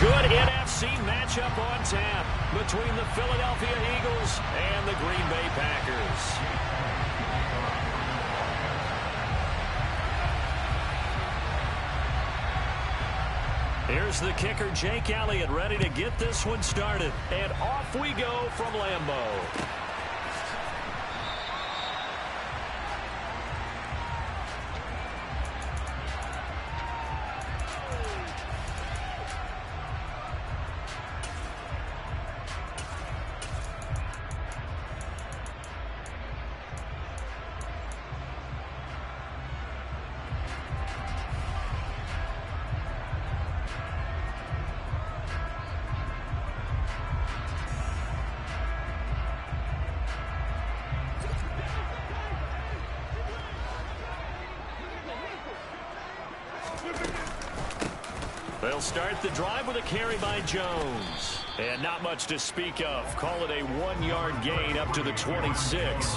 Good NFC matchup on tap between the Philadelphia Eagles and the Green Bay Packers. Here's the kicker, Jake Elliott, ready to get this one started. And off we go from Lambeau. They'll start the drive with a carry by Jones. And not much to speak of. Call it a 1-yard gain up to the 26.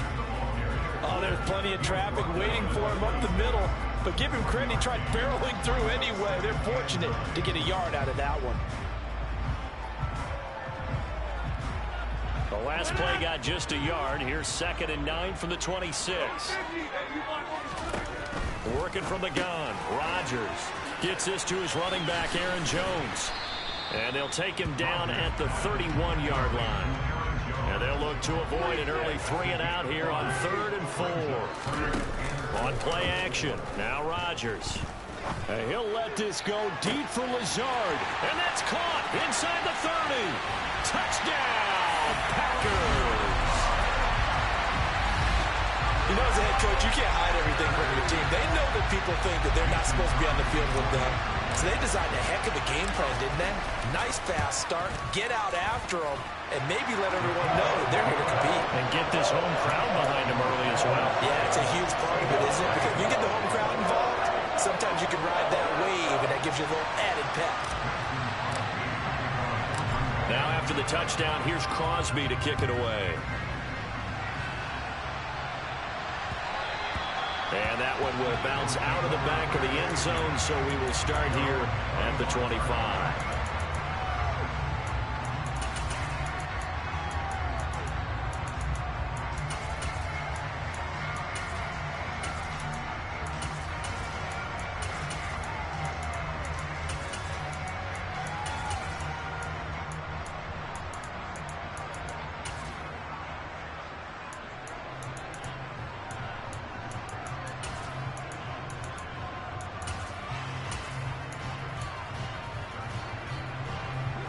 Oh, there's plenty of traffic waiting for him up the middle. But give him credit, he tried barreling through anyway. They're fortunate to get a yard out of that one. The last play got just a yard. Here's 2nd and 9 from the 26. Working from the gun. Rodgers gets this to his running back, Aaron Jones. And they'll take him down at the 31-yard line. And they'll look to avoid an early 3-and-out here on 3rd and 4. On play action, now Rodgers. And he'll let this go deep for Lazard. And that's caught inside the 30. Touchdown, Packers. You know, as a head coach, you can't hide everything from your team. They know that people think that they're not supposed to be on the field with them. So they designed a heck of a game plan, didn't they? Nice fast start, get out after them, and maybe let everyone know that they're here to compete. And get this home crowd behind them early as well. Yeah, it's a huge part of it, isn't it? Because you get the home crowd involved, sometimes you can ride that wave, and that gives you a little added pep. Now after the touchdown, here's Crosby to kick it away. And that one will bounce out of the back of the end zone, so we will start here at the 25.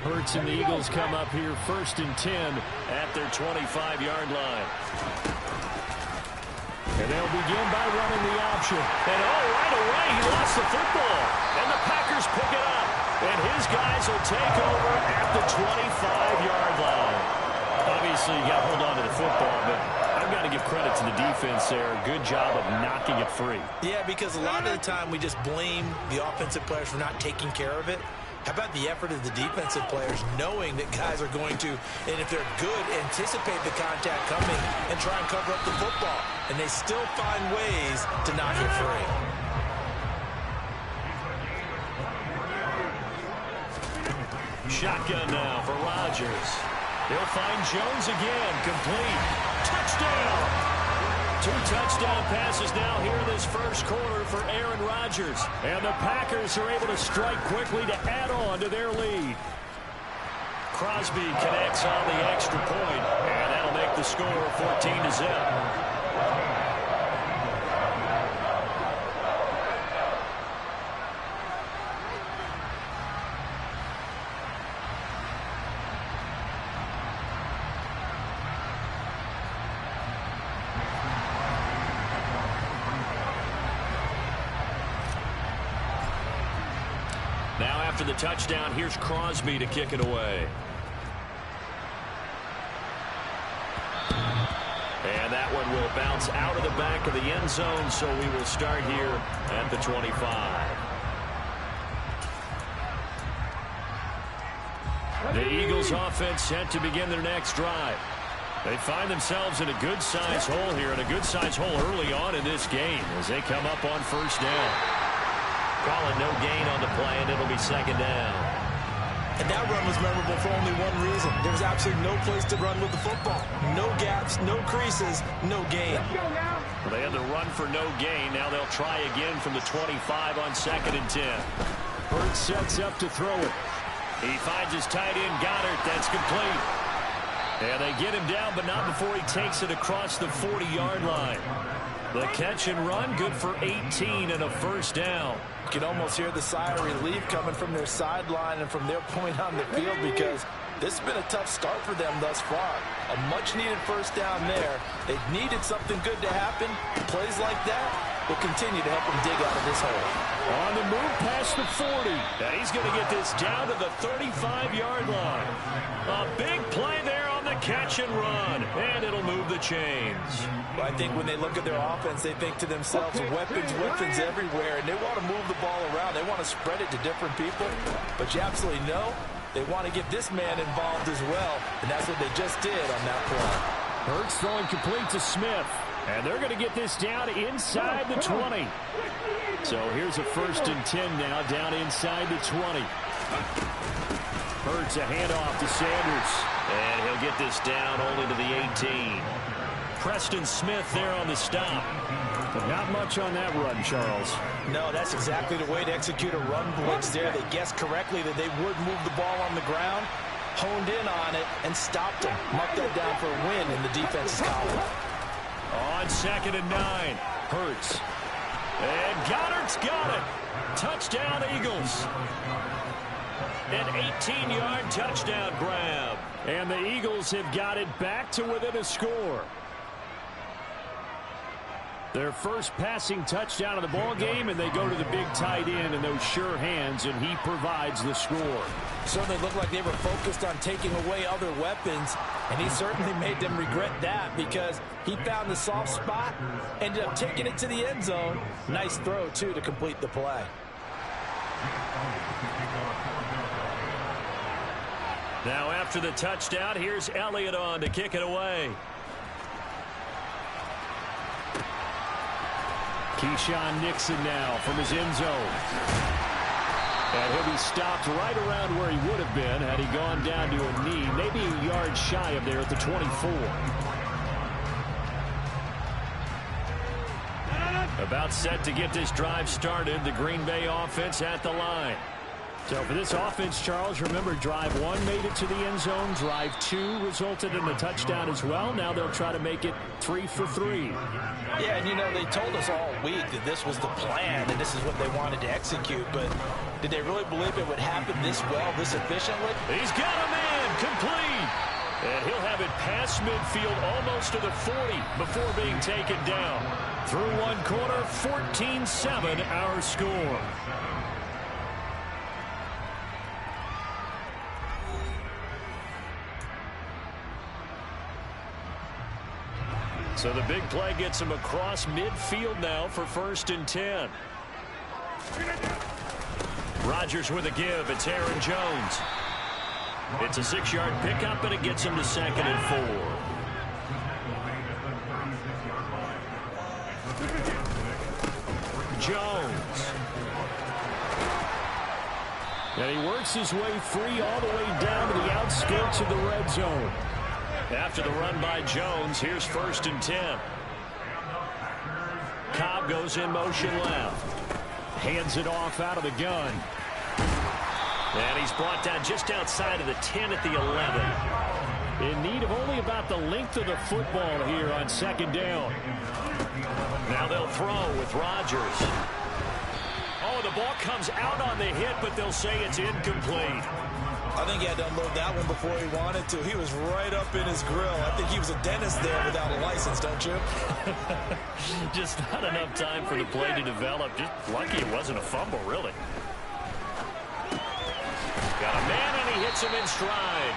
Hurts and the Eagles come up here 1st and 10 at their 25-yard line. And they'll begin by running the option. And right away he lost the football. And the Packers pick it up. And his guys will take over at the 25-yard line. Obviously you got to hold on to the football, but I've got to give credit to the defense there. Good job of knocking it free. Yeah, because a lot of the time we just blame the offensive players for not taking care of it. How about the effort of the defensive players knowing that guys are going to, and if they're good, anticipate the contact coming and try and cover up the football. And they still find ways to knock it free. Shotgun now for Rodgers. He'll find Jones again. Complete. Touchdown! 2 touchdown passes now here in this first quarter for Aaron Rodgers. And the Packers are able to strike quickly to add on to their lead. Crosby connects on the extra point, and that'll make the score 14-0. Now after the touchdown, here's Crosby to kick it away. And that one will bounce out of the back of the end zone, so we will start here at the 25. The Eagles offense set to begin their next drive. They find themselves in a good-sized hole here, and a good-sized hole early on in this game as they come up on 1st down. Calling no gain on the play, and it'll be 2nd down. And that run was memorable for only one reason. There was absolutely no place to run with the football. No gaps, no creases, no gain. Well, they had to run for no gain. Now they'll try again from the 25 on 2nd and 10. Hurts sets up to throw it. He finds his tight end, Goddard. That's complete. And they get him down, but not before he takes it across the 40-yard line. The catch and run, good for 18 and a first down. You can almost hear the sigh of relief coming from their sideline and from their point on the field, because this has been a tough start for them thus far. A much-needed first down there. They needed something good to happen. Plays like that will continue to help them dig out of this hole. On the move past the 40. Now he's going to get this down to the 35-yard line. A big play there on the catch and run, and it'll move the chains. I think when they look at their offense, they think to themselves, weapons, weapons everywhere, and they want to move the ball around. They want to spread it to different people, but you absolutely know they want to get this man involved as well, and that's what they just did on that play. Hurts throwing complete to Smith. And they're going to get this down inside the 20. So here's a 1st and 10 now, down inside the 20. Hurts a handoff to Sanders. And he'll get this down only to the 18. Preston Smith there on the stop. But not much on that run, Charles. No, that's exactly the way to execute a run blitz there. They guessed correctly that they would move the ball on the ground, honed in on it, and stopped them. Marked that down for a win in the defense's column. On 2nd and 9, Hurts. And Goddard's got it. Touchdown, Eagles. An 18-yard touchdown grab. And the Eagles have got it back to within a score. Their first passing touchdown of the ball game, and they go to the big tight end in those sure hands, and he provides the score. Certainly looked like they were focused on taking away other weapons, and he certainly made them regret that, because he found the soft spot, ended up taking it to the end zone. Nice throw, too, to complete the play. Now after the touchdown, here's Elliott on to kick it away. Keyshawn Nixon now from his end zone. And he'll be stopped right around where he would have been had he gone down to a knee, maybe a yard shy of there at the 24. About set to get this drive started, the Green Bay offense at the line. So for this offense, Charles, remember drive 1 made it to the end zone. Drive 2 resulted in a touchdown as well. Now they'll try to make it 3 for 3. Yeah, and you know, they told us all week that this was the plan and this is what they wanted to execute, but did they really believe it would happen this well, this efficiently? He's got a man complete. And he'll have it past midfield almost to the 40 before being taken down. Through one quarter, 14-7 our score. So the big play gets him across midfield now for 1st and 10. Rodgers with a give. It's Aaron Jones. It's a 6-yard pickup, and it gets him to 2nd and 4. Jones. And he works his way free all the way down to the outskirts of the red zone. After the run by Jones, here's 1st and 10. Cobb goes in motion left. Hands it off out of the gun. And he's brought down just outside of the 10 at the 11. In need of only about the length of the football here on 2nd down. Now they'll throw with Rodgers. Oh, the ball comes out on the hit, but they'll say it's incomplete. I think he had to unload that one before he wanted to. He was right up in his grill. I think he was a dentist there without a license, don't you? Just not enough time for the play to develop. Just lucky it wasn't a fumble, really. Got a man, and he hits him in stride.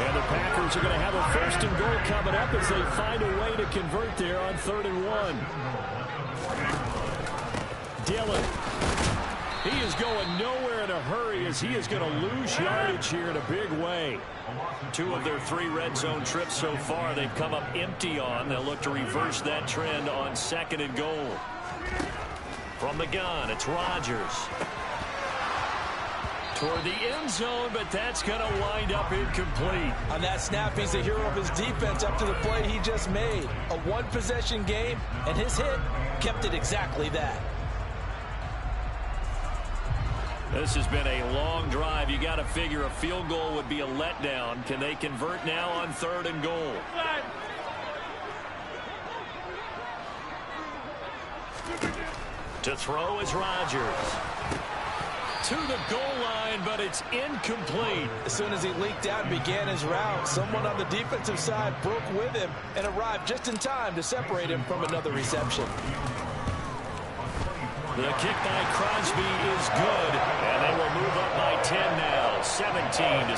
And the Packers are going to have a 1st and goal coming up as they find a way to convert there on 3rd and 1. Dillon. He is going nowhere in a hurry as he is going to lose yardage here in a big way. 2 of their 3 red zone trips so far they've come up empty on. They'll look to reverse that trend on 2nd and goal. From the gun, it's Rodgers. toward the end zone, but that's going to wind up incomplete. On that snap, he's the hero of his defense up to the play he just made. A one-possession game, and his hit kept it exactly that. This has been a long drive. You got to figure a field goal would be a letdown. Can they convert now on 3rd and goal? To throw is Rodgers. To the goal line, but it's incomplete. As soon as he leaked out and began his route, someone on the defensive side broke with him and arrived just in time to separate him from another reception. The kick by Crosby is good, and they will move up by 10 now, 17-7.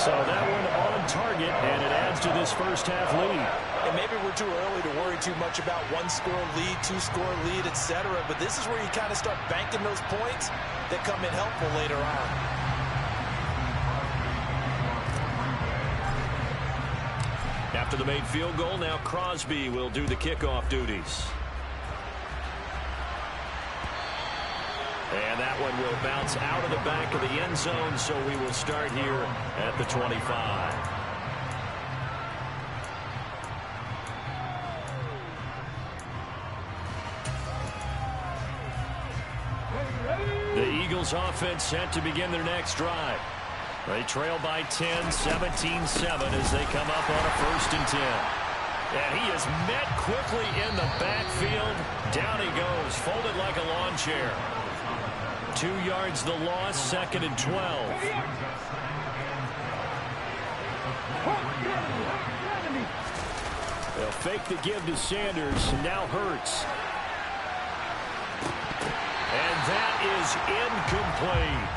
So that one on target, and it adds to this first half lead. And maybe we're too early to worry too much about one-score lead, two-score lead, etc. But this is where you kind of start banking those points that come in helpful later on. After the made field goal, now Crosby will do the kickoff duties. And that one will bounce out of the back of the end zone, so we will start here at the 25. The Eagles offense set to begin their next drive. They trail by 10, 17-7 as they come up on a 1st and 10. And he is met quickly in the backfield. Down he goes, folded like a lawn chair. 2 yards the loss, 2nd and 12. They'll fake the give to Sanders, now Hurts. And that is incomplete.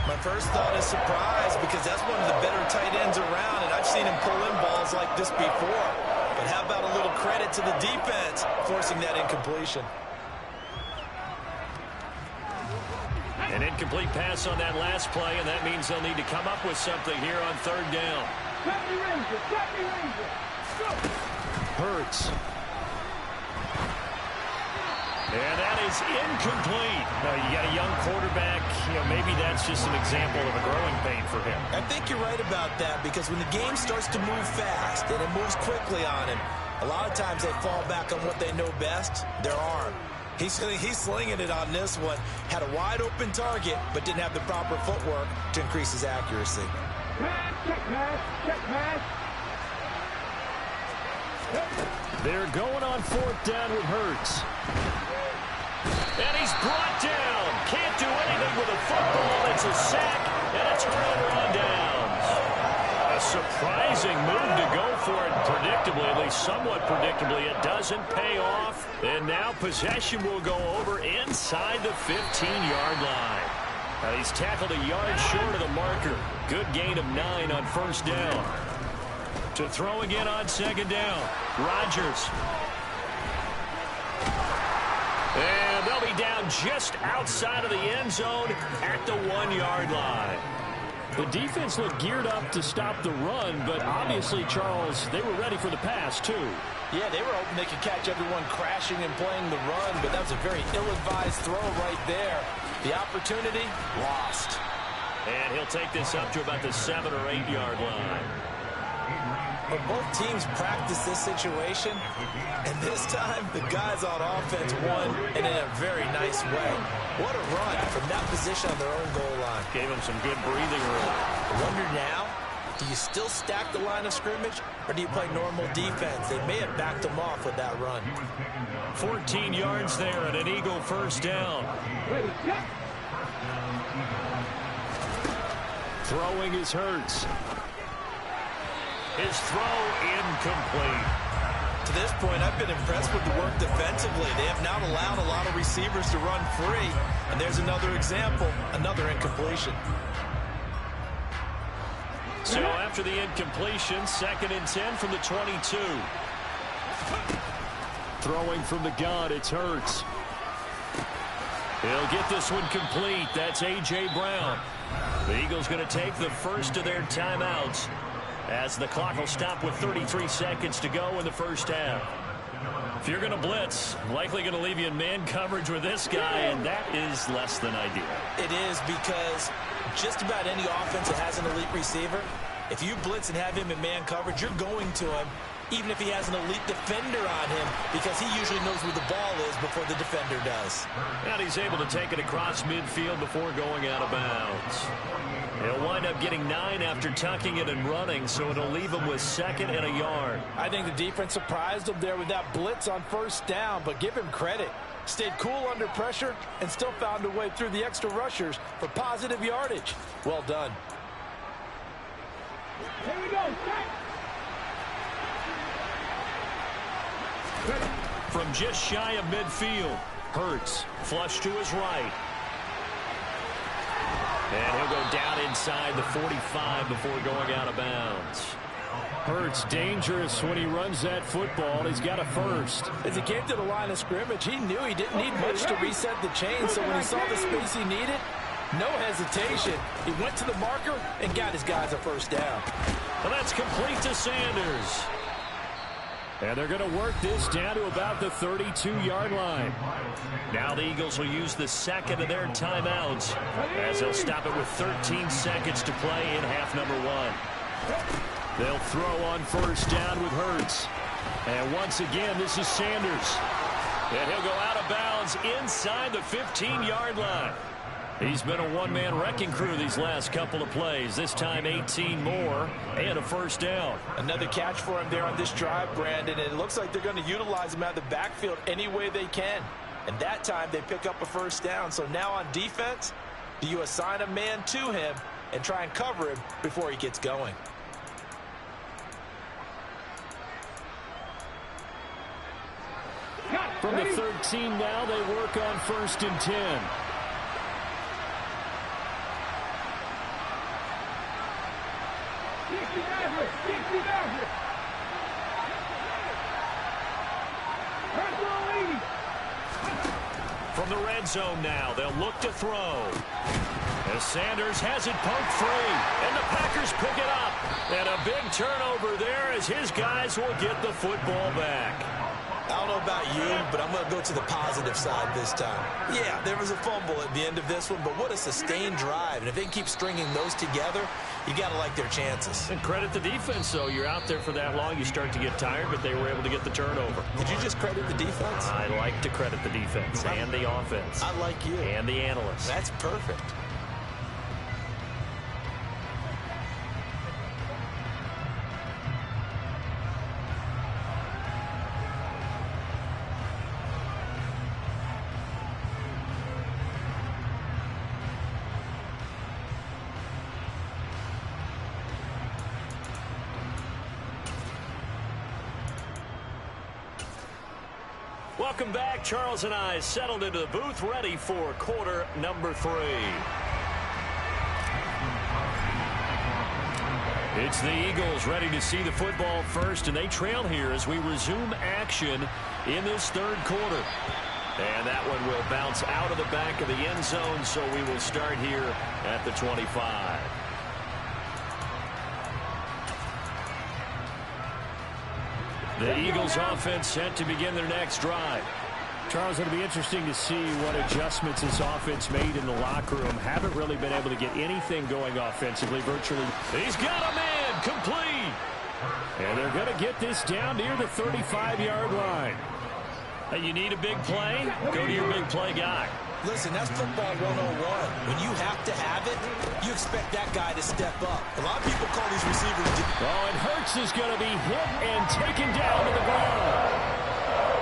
My first thought is surprise because that's one of the better tight ends around, and I've seen him pull in balls like this before. But how about a little credit to the defense forcing that incompletion? An incomplete pass on that last play, and that means they'll need to come up with something here on 3rd down. Hurts. And that is incomplete. Now, you got a young quarterback. Maybe that's just an example of a growing pain for him. I think you're right about that because when the game starts to move fast and it moves quickly on him, a lot of times they fall back on what they know best, their arm. He's slinging it on this one. Had a wide open target, but didn't have the proper footwork to increase his accuracy. Check pass. They're going on 4th down with Hurts. And he's brought down. Can't do anything with a football. It's a sack and a turnover on downs. A surprising move to go for it predictably, at least somewhat predictably. It doesn't pay off. And now possession will go over inside the 15-yard line. Now he's tackled a yard short of the marker. Good gain of 9 on 1st down. To throw again on 2nd down. Rodgers. And they'll be down just outside of the end zone at the 1-yard line. The defense looked geared up to stop the run, but obviously, Charles, they were ready for the pass, too. Yeah, they were hoping they could catch everyone crashing and playing the run, but that was a very ill-advised throw right there. The opportunity, lost. And he'll take this up to about the 7- or 8-yard line. But both teams practiced this situation, and this time the guys on offense won, and in a very nice way. What a run from that position on their own goal line. Gave them some good breathing room. I wonder now, do you still stack the line of scrimmage, or do you play normal defense? They may have backed them off with that run. 14 yards there and an Eagle 1st down. Throwing is Hurts. His throw incomplete. To this point, I've been impressed with the work defensively. They have not allowed a lot of receivers to run free. And there's another example, another incompletion. So after the incompletion, 2nd and 10 from the 22. Throwing from the gun, it's Hurts. He'll get this one complete. That's A.J. Brown. The Eagles going to take the first of their timeouts as the clock will stop with 33 seconds to go in the first half. If you're going to blitz, likely going to leave you in man coverage with this guy, and that is less than ideal. It is, because just about any offense that has an elite receiver, if you blitz and have him in man coverage, you're going to him, even if he has an elite defender on him, because he usually knows where the ball is before the defender does. And he's able to take it across midfield before going out of bounds. He'll wind up getting 9 after tucking it and running, so it'll leave him with 2nd and a yard. I think the defense surprised him there with that blitz on 1st down, but give him credit. Stayed cool under pressure and still found a way through the extra rushers for positive yardage. Well done. Here we go. From just shy of midfield, Hurts flush to his right. And he'll go down inside the 45 before going out of bounds. Hurts dangerous when he runs that football. He's got a first. As he came to the line of scrimmage, he knew he didn't need much to reset the chain, so when he saw the space he needed, no hesitation. He went to the marker and got his guys a 1st down. And that's complete to Sanders. And they're going to work this down to about the 32-yard line. Now the Eagles will use the 2nd of their timeouts as they'll stop it with 13 seconds to play in half number 1. They'll throw on 1st down with Hurts. And once again, this is Sanders. And he'll go out of bounds inside the 15-yard line. He's been a one-man wrecking crew these last couple of plays. This time 18 more and a 1st down. Another catch for him there on this drive, Brandon, and it looks like they're going to utilize him out of the backfield any way they can. And that time they pick up a 1st down. So now on defense, do you assign a man to him and try and cover him before he gets going? From the 13 now, they work on 1st and 10. From the red zone now, they'll look to throw. As Sanders has it poked free, and the Packers pick it up. And a big turnover there as his guys will get the football back. I don't know about you, but I'm going to go to the positive side this time. Yeah, there was a fumble at the end of this one, but what a sustained drive. And if they keep stringing those together, you got to like their chances. And credit the defense, though. You're out there for that long, you start to get tired, but they were able to get the turnover. Did you just credit the defense? I like to credit the defense and the offense. I like you. And the analysts. That's perfect. Welcome back. Charles and I settled into the booth, ready for quarter number 3. It's the Eagles ready to see the football first, and they trail here as we resume action in this 3rd quarter. And that one will bounce out of the back of the end zone, so we will start here at the 25. The Eagles offense set to begin their next drive. Charles, it'll be interesting to see what adjustments this offense made in the locker room. Haven't really been able to get anything going offensively, virtually. He's got a man, complete. And they're going to get this down near the 35-yard line. Hey, you need a big play? Go to your big play guy. Listen, that's football 101. When you have to have it, you expect that guy to step up. A lot of people call these receivers... Oh, and Hurts is going to be hit and taken down to the ground.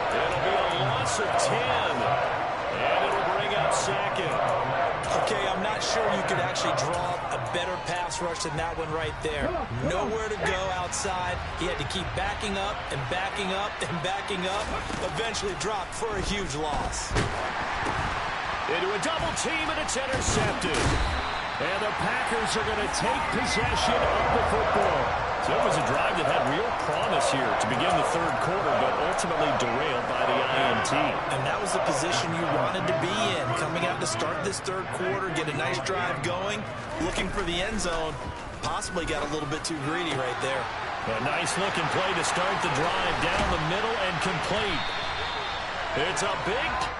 It'll be a loss of 10. And it'll bring up 2nd. Okay, I'm not sure you could actually draw a better pass rush than that one right there. Nowhere to go outside. He had to keep backing up and backing up and backing up. Eventually dropped for a huge loss. Into a double team, and it's intercepted. And the Packers are going to take possession of the football. So it was a drive that had real promise here to begin the 3rd quarter, but ultimately derailed by the INT. And that was the position you wanted to be in. Coming out to start this 3rd quarter, get a nice drive going, looking for the end zone. Possibly got a little bit too greedy right there. A nice looking play to start the drive down the middle and complete. It's a big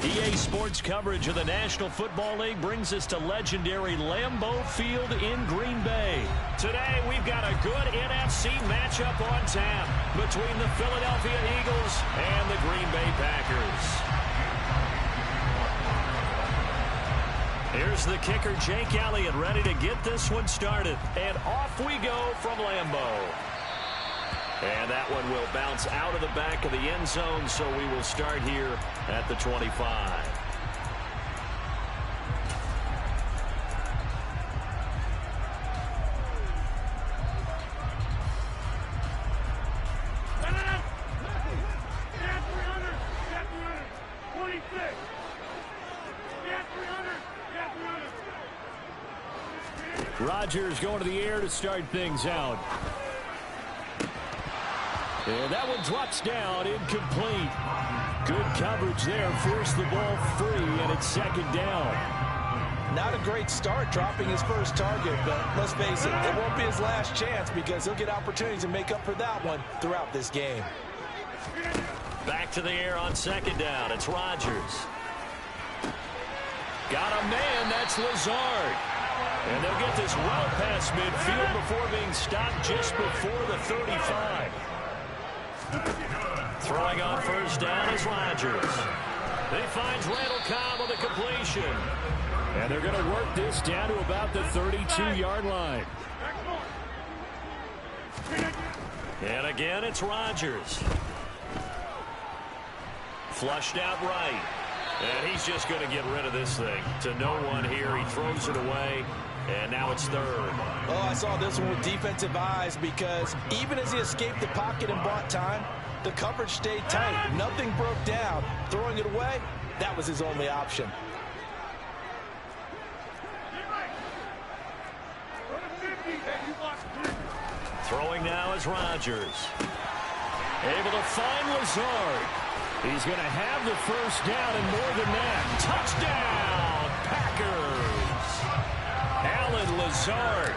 EA Sports coverage of the National Football League brings us to legendary Lambeau Field in Green Bay. Today, we've got a good NFC matchup on tap between the Philadelphia Eagles and the Green Bay Packers. Here's the kicker, Jake Elliott, ready to get this one started. And off we go from Lambeau. And that one will bounce out of the back of the end zone, so we will start here at the 25. Rodgers going to the air to start things out. And that one drops down, incomplete. Good coverage there, forced the ball free, and it's second down. Not a great start dropping his first target, but let's face it, it won't be his last chance because he'll get opportunities to make up for that one throughout this game. Back to the air on second down. It's Rodgers. Got a man, that's Lazard. And they'll get this well past midfield before being stopped just before the 35. Throwing on first down is Rodgers. He finds Randall Cobb on the completion. And they're going to work this down to about the 32-yard line. And again, it's Rodgers. Flushed out right. And he's just going to get rid of this thing. To no one here. He throws it away. And now it's third. Oh, I saw this one with defensive eyes because even as he escaped the pocket and bought time, the coverage stayed tight. Nothing broke down. Throwing it away, that was his only option. Throwing now is Rodgers. Able to find Lazard. He's going to have the first down and more than that. Touchdown, Packers. Alan Lazard,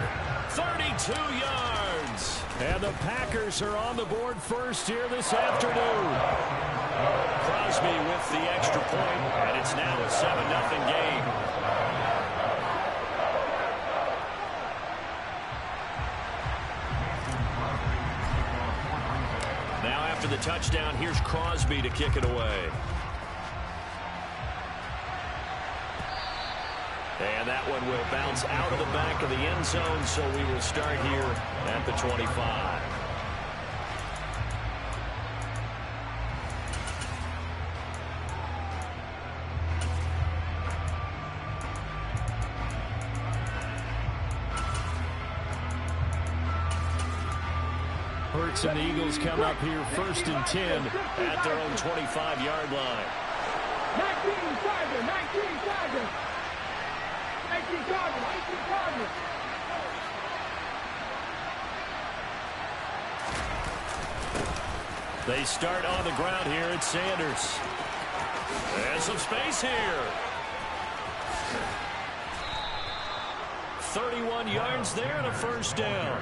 32 yards. And the Packers are on the board first here this afternoon. Crosby with the extra point, and it's now a 7-0 game. Now after the touchdown, here's Crosby to kick it away. And that one will bounce out of the back of the end zone, so we will start here at the 25. Hurts and the Eagles come up here first and 10 at their own 25-yard line. 19 Tiger, 19 Tiger. 19 Tiger, 19 Tiger. They start on the ground here at Sanders. And some space here. 31 yards there and a first down.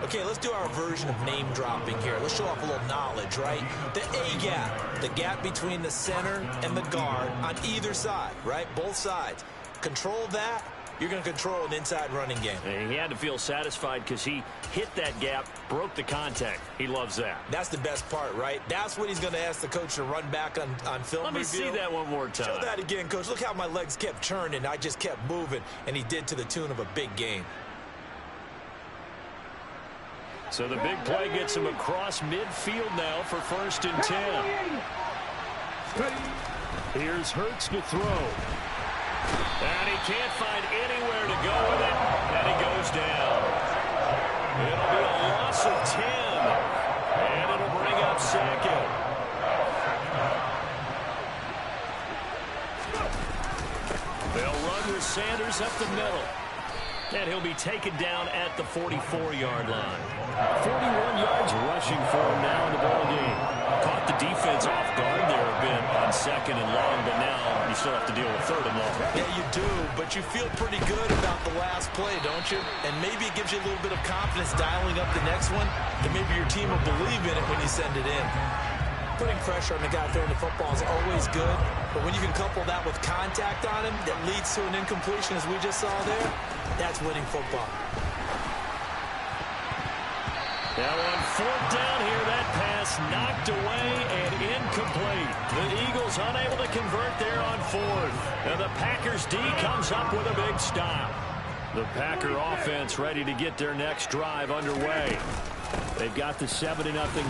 Okay, let's do our version of name dropping here. Let's show off a little knowledge, right? The A-gap, the gap between the center and the guard on either side, right? Both sides. Control that, you're going to control an inside running game. And he had to feel satisfied because he hit that gap, broke the contact. He loves that. That's the best part, right? That's what he's going to ask the coach to run back on film Let me review. see that one more time. Show that again, coach. Look how my legs kept turning. I just kept moving, and he did to the tune of a big game. So the big play gets him across midfield now for first and 10. Here's Hurts to throw. And he can't find anywhere to go with it, and he goes down. It'll be a loss of 10, and it'll bring up second. They'll run with Sanders up the middle. And he'll be taken down at the 44-yard line. 41 yards rushing for him now in the ball game. Caught the defense off guard there a bit on second and long, but now you still have to deal with third and long. Yeah, you do, but you feel pretty good about the last play, don't you? And maybe it gives you a little bit of confidence dialing up the next one, that maybe your team will believe in it when you send it in. putting pressure on the guy throwing the football is always good, but when you can couple that with contact on him that leads to an incompletion, as we just saw there, that's winning football. Now on fourth down here, that pass knocked away and incomplete. The Eagles unable to convert there on fourth. And the Packers D comes up with a big stop. The Packer offense ready to get their next drive underway. They've got the 7-0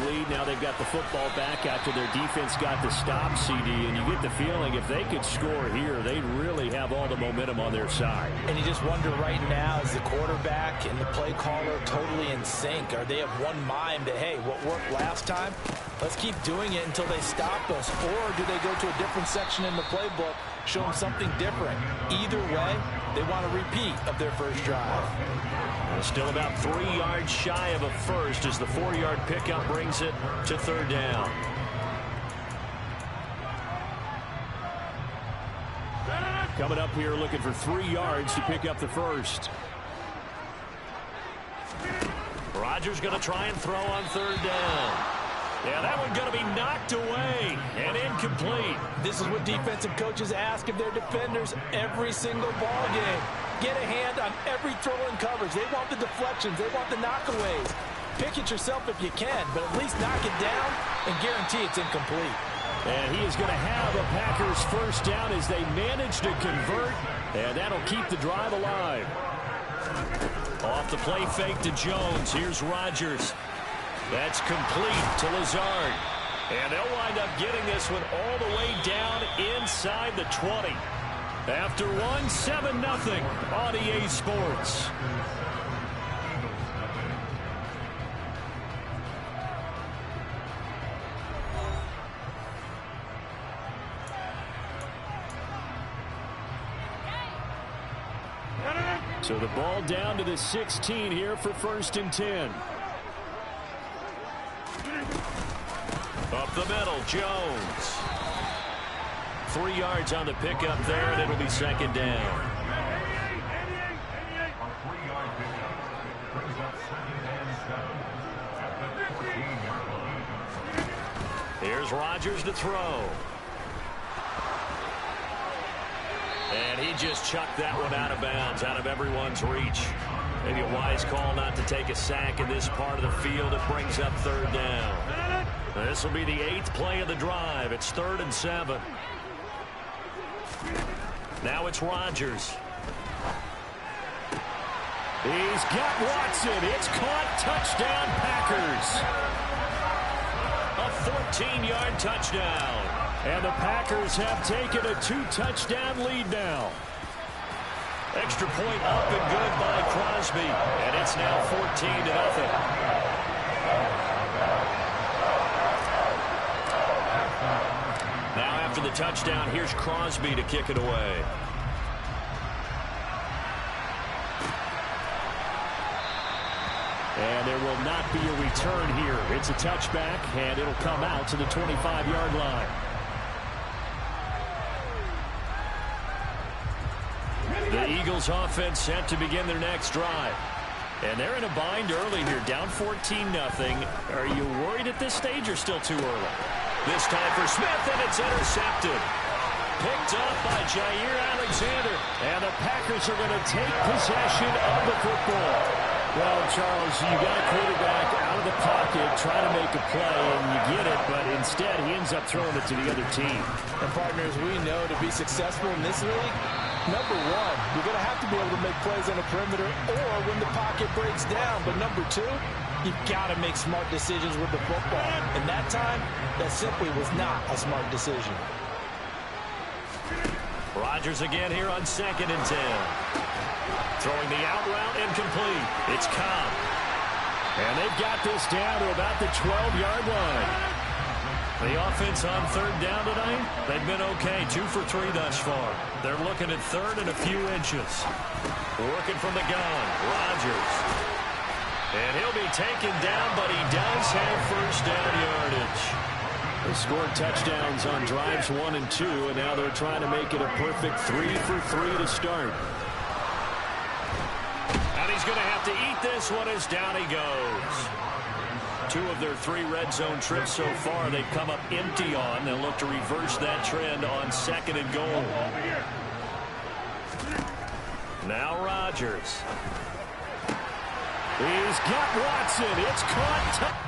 lead. Now they've got the football back after their defense got the stop, CD. And you get the feeling if they could score here, they'd really have all the momentum on their side. And you just wonder right now, is the quarterback and the play caller totally in sync? Are they of one mind that, hey, what worked last time, let's keep doing it until they stop us? Or do they go to a different section in the playbook, show them something different? Either way, they want a repeat of their first drive. Still about 3 yards shy of a first as the 4-yard pickup brings it to third down. Coming up here looking for 3 yards to pick up the first. Rodgers going to try and throw on third down. Yeah, that one going to be knocked away and incomplete. This is what defensive coaches ask of their defenders every single ball game. Get a hand on every throw in coverage. They want the deflections. They want the knockaways. Pick it yourself if you can, but at least knock it down and guarantee it's incomplete. And he is going to have a Packers first down as they manage to convert, and that'll keep the drive alive. Off the play fake to Jones. Here's Rodgers. That's complete to Lazard. And they'll wind up getting this one all the way down inside the 20. After one, 7-0 on EA Sports. So the ball down to the 16 here for 1st and 10. Up the middle, Jones. 3 yards on the pickup there, and it'll be second down. Here's Rodgers to throw. And he just chucked that one out of bounds, out of everyone's reach. Maybe a wise call not to take a sack in this part of the field. It brings up third down. This will be the 8th play of the drive. It's 3rd and 7. Now it's Rodgers. He's got Watson. It's caught. Touchdown, Packers. A 14-yard touchdown. And the Packers have taken a 2-touchdown lead now. Extra point up and good by Crosby. And it's now 14-0. Now after the touchdown, here's Crosby to kick it away. And there will not be a return here. It's a touchback, and it'll come out to the 25-yard line. The Eagles offense set to begin their next drive. And they're in a bind early here, down 14-0. Are you worried at this stage or still too early? This time for Smith, and it's intercepted. Picked up by Jair Alexander. And the Packers are going to take possession of the football. Well, Charles, you got a quarterback out of the pocket trying to make a play, and you get it, but instead he ends up throwing it to the other team. And partners, we know to be successful in this league, number one, you're going to have to be able to make plays on the perimeter or when the pocket breaks down. But number two, you've got to make smart decisions with the football. And that time, that simply was not a smart decision. Rodgers again here on 2nd and 10. Throwing the out route incomplete. It's Cobb. And they've got this down to about the 12-yard line. The offense on third down tonight, they've been okay. 2 for 3 thus far. They're looking at third and a few inches. Working from the gun, Rodgers. And he'll be taken down, but he does have first down yardage. They scored touchdowns on drives 1 and 2, and now they're trying to make it a perfect 3 for 3 to start. And he's going to have to eat this one as down he goes. 2 of their 3 red zone trips so far, they've come up empty on. They'll look to reverse that trend on 2nd and goal. Now Rodgers. He's got Watson. It's caught.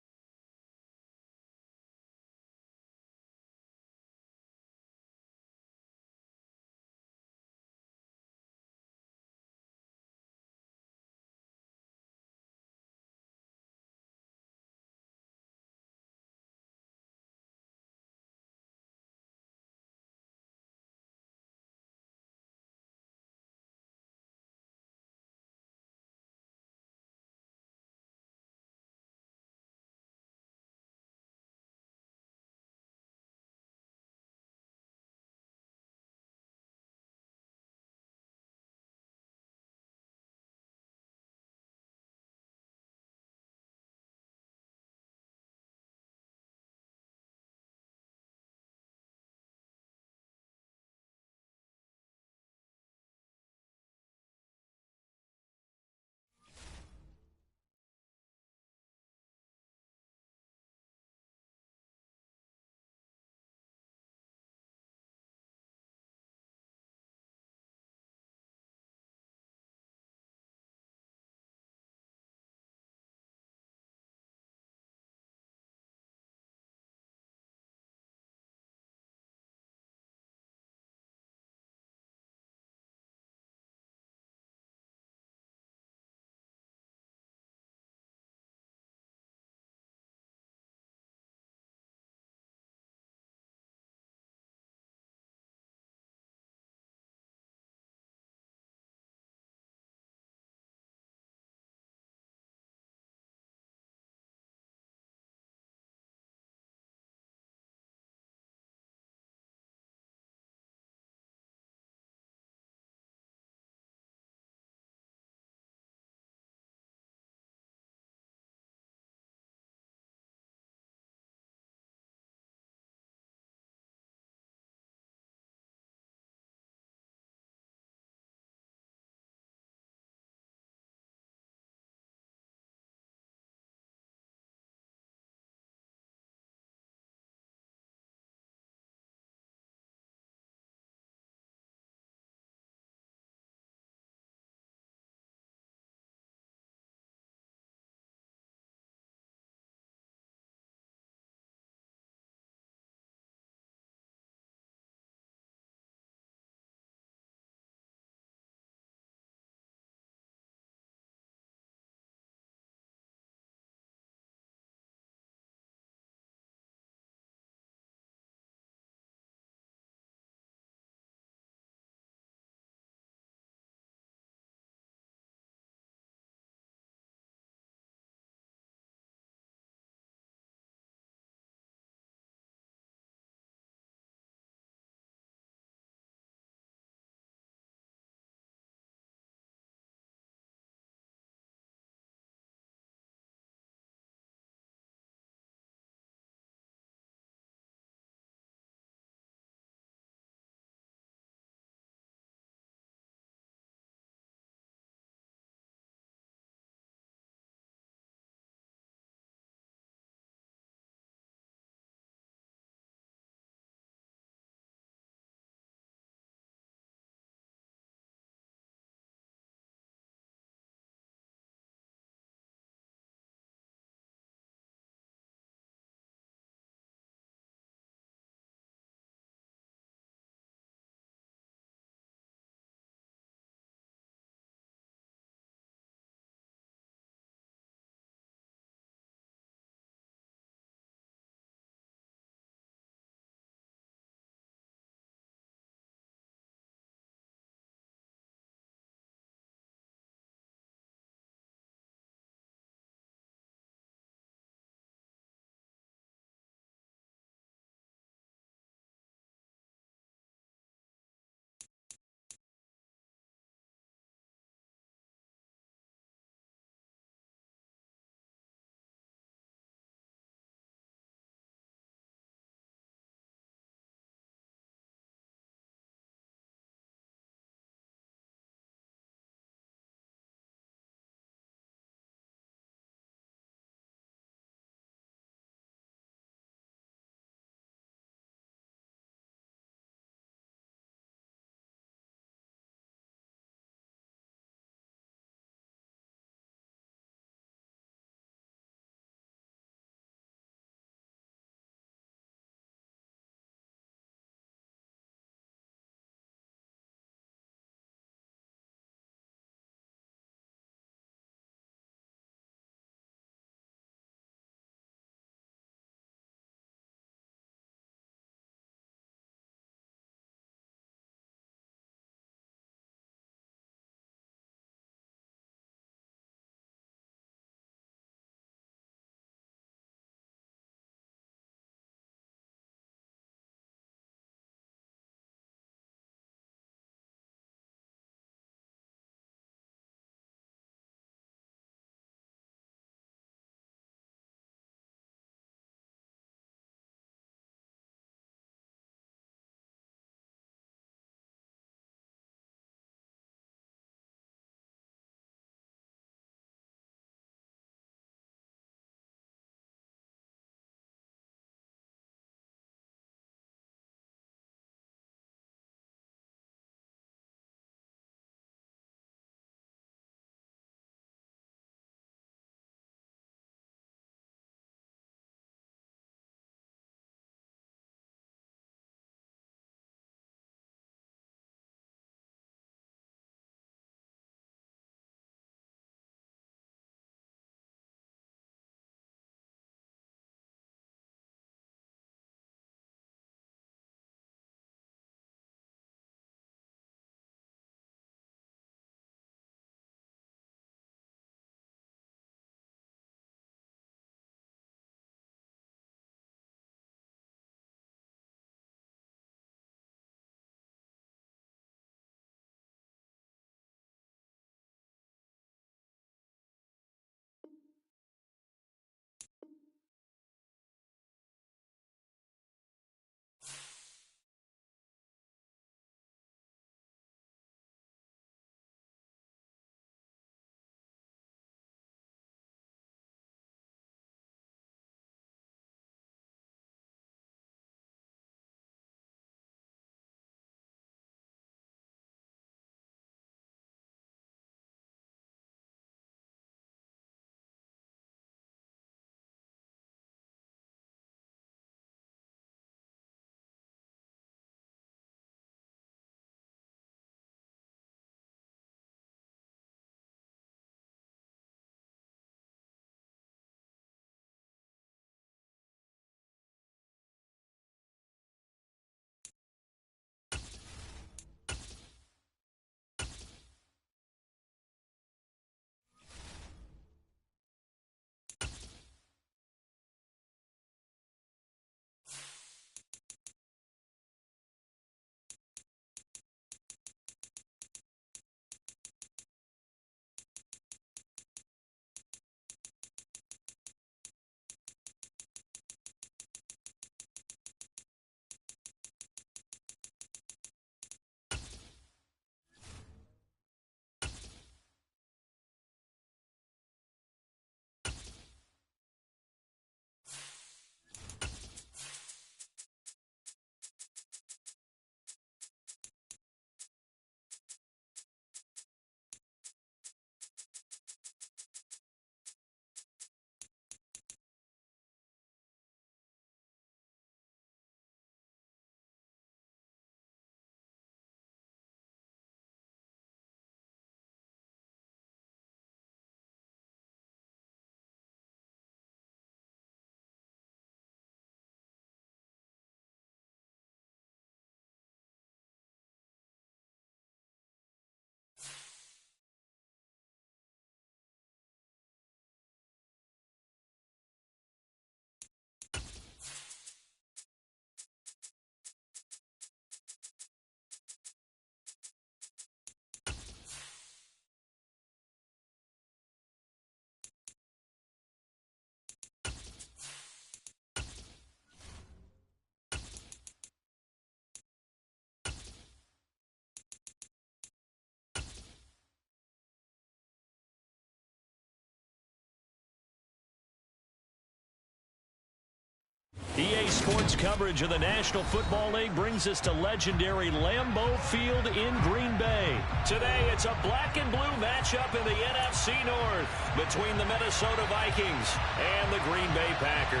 EA Sports coverage of the National Football League brings us to legendary Lambeau Field in Green Bay. Today, it's a black and blue matchup in the NFC North between the Minnesota Vikings and the Green Bay Packers.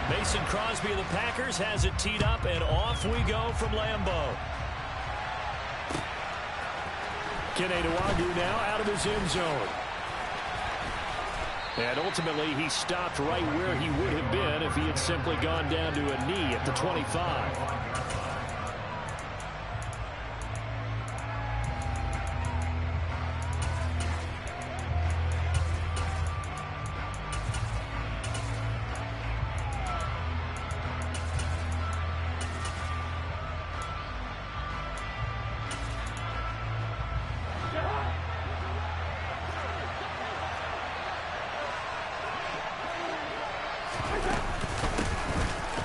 Mason Crosby of the Packers has it teed up, and off we go from Lambeau. Kene Nwangwu now out of his end zone. And ultimately, he stopped right where he would have been if he had simply gone down to a knee at the 25.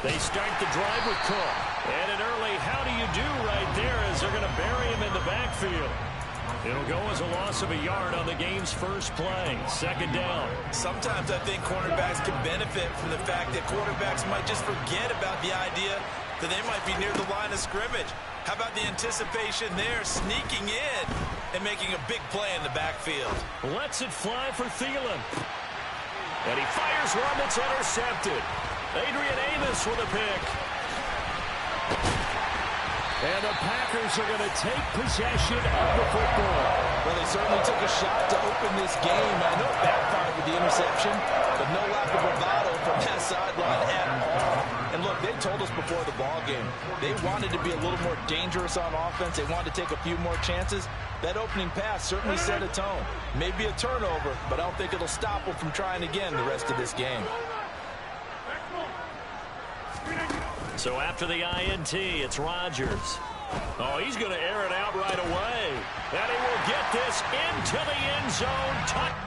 They start the drive with Cook. And an early how do you do right there as they're going to bury him in the backfield. It'll go as a loss of a yard on the game's first play. Second down. Sometimes I think cornerbacks can benefit from the fact that quarterbacks might just forget about the idea that they might be near the line of scrimmage. How about the anticipation there, sneaking in and making a big play in the backfield. Lets it fly for Thielen. And he fires one that's intercepted. Adrian Amos with a pick. And the Packers are going to take possession of the football. Well, they certainly took a shot to open this game. I know it backfired with the interception, but no lack of bravado from that sideline at all. And look, they told us before the ball game, they wanted to be a little more dangerous on offense. They wanted to take a few more chances. That opening pass certainly set a tone. Maybe a turnover, but I don't think it'll stop them from trying again the rest of this game. So after the INT, it's Rodgers. Oh, he's going to air it out right away. And he will get this into the end zone.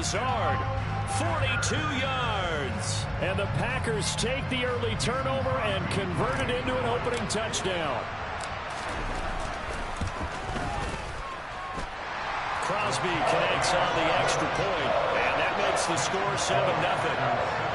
Lazard, 42 yards. And the Packers take the early turnover and convert it into an opening touchdown. Crosby connects on the extra point, and that makes the score 7-0.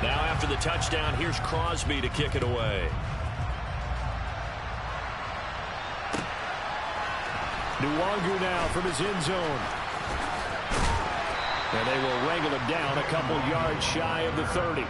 Now after the touchdown, here's Crosby to kick it away. Nwangu now from his end zone. And they will wrangle him down a couple yards shy of the 30.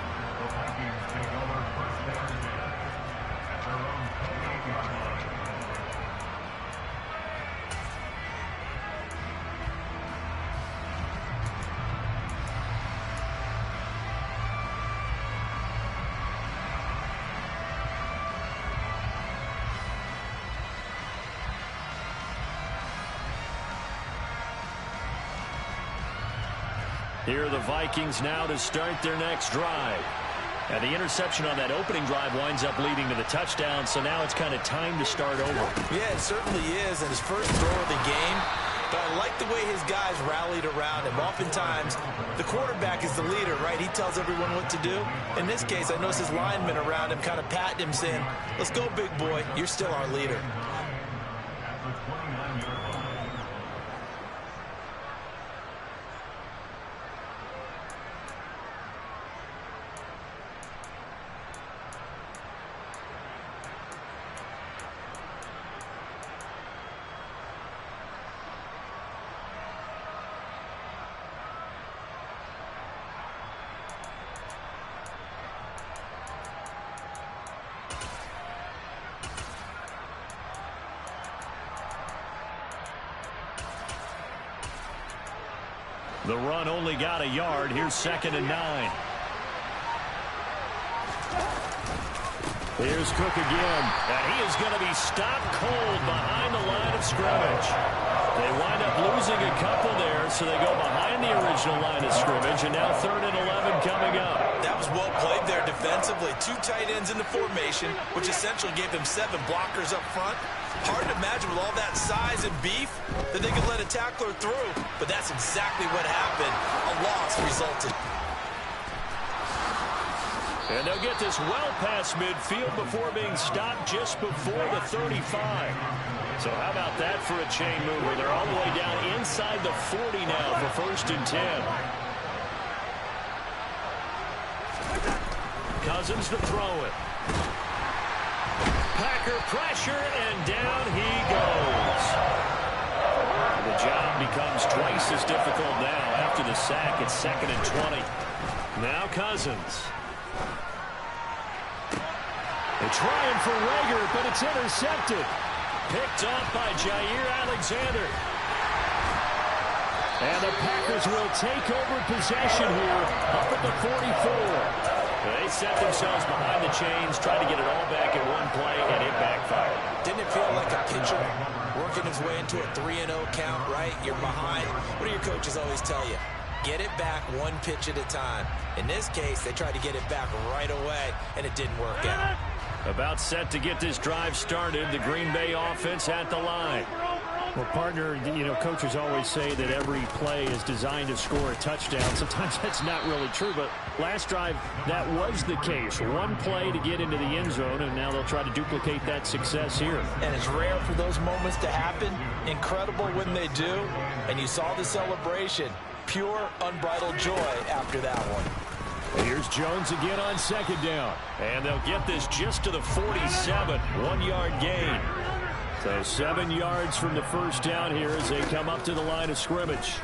Here are the Vikings now to start their next drive. And the interception on that opening drive winds up leading to the touchdown, so now it's kind of time to start over. Yeah, it certainly is, and his first throw of the game. But I like the way his guys rallied around him. Oftentimes, the quarterback is the leader, right? He tells everyone what to do. In this case, I noticed his linemen around him kind of patting him, saying, "Let's go, big boy. You're still our leader." The run only got a yard. Here's 2nd and 9. Here's Cook again. And he is going to be stopped cold behind the line of scrimmage. They wind up losing a couple there, so they go behind the original line of scrimmage, and now 3rd and 11 coming up. That was well played there defensively. 2 tight ends in the formation, which essentially gave them 7 blockers up front. Hard to imagine with all that size and beef that they could let a tackler through, but that's exactly what happened. A loss resulted. And they'll get this well past midfield before being stopped just before the 35. So how about that for a chain mover? They're all the way down inside the 40 now for 1st and 10. Cousins to throw it. Packer pressure, and down he goes. The job becomes twice as difficult now after the sack. It's 2nd and 20. Now Cousins. They're trying for Rager, but it's intercepted. Picked up by Jair Alexander. And the Packers will take over possession here up at the 44. They set themselves behind the chains, tried to get it all back in one play, and it backfired. Didn't it feel like a pitcher working his way into a 3-0 count, right? You're behind. What do your coaches always tell you? Get it back one pitch at a time. In this case, they tried to get it back right away, and it didn't work out. About set to get this drive started, the Green Bay offense at the line. Well, partner, you know, coaches always say that every play is designed to score a touchdown. Sometimes that's not really true, but last drive, that was the case. One play to get into the end zone, and now they'll try to duplicate that success here. And it's rare for those moments to happen. Incredible when they do. And you saw the celebration. Pure, unbridled joy after that one. Here's Jones again on 2nd down. And they'll get this just to the 47. 1-yard gain. So 7 yards from the first down here as they come up to the line of scrimmage.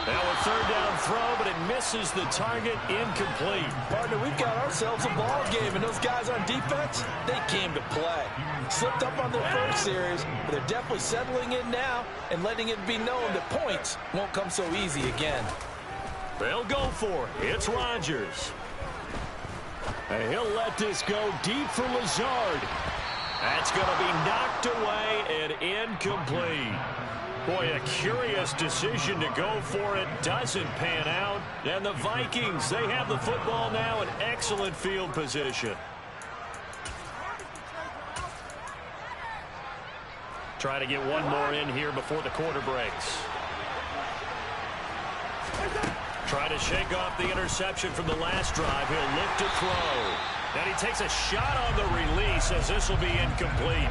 Now a 3rd down throw, but it misses the target. Incomplete. Partner, we've got ourselves a ball game, and those guys on defense, they came to play. Slipped up on their first series, but they're definitely settling in now and letting it be known that points won't come so easy again. They'll go for it. It's Rodgers. And he'll let this go deep for Lazard. That's going to be knocked away and incomplete. Boy, a curious decision to go for it. Doesn't pan out. And the Vikings, they have the football now in excellent field position. Try to get one more in here before the quarter breaks. Try to shake off the interception from the last drive. He'll look to throw. And he takes a shot on the release as this will be incomplete.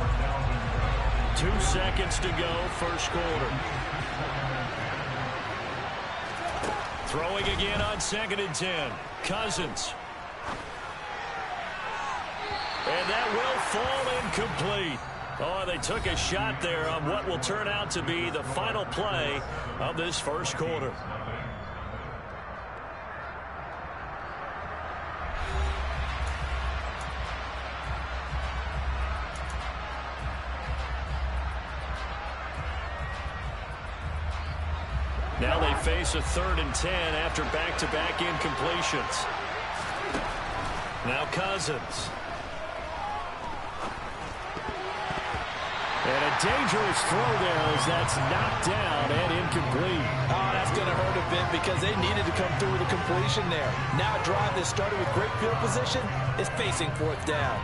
2 seconds to go, first quarter. Throwing again on 2nd and 10. Cousins. And that will fall incomplete. Oh, they took a shot there on what will turn out to be the final play of this first quarter. Now they face a 3rd and 10 after back-to-back incompletions. Now Cousins. And a dangerous throw there as that's knocked down and incomplete. Oh, that's going to hurt a bit because they needed to come through with a completion there. Now a drive that started with great field position is facing 4th down.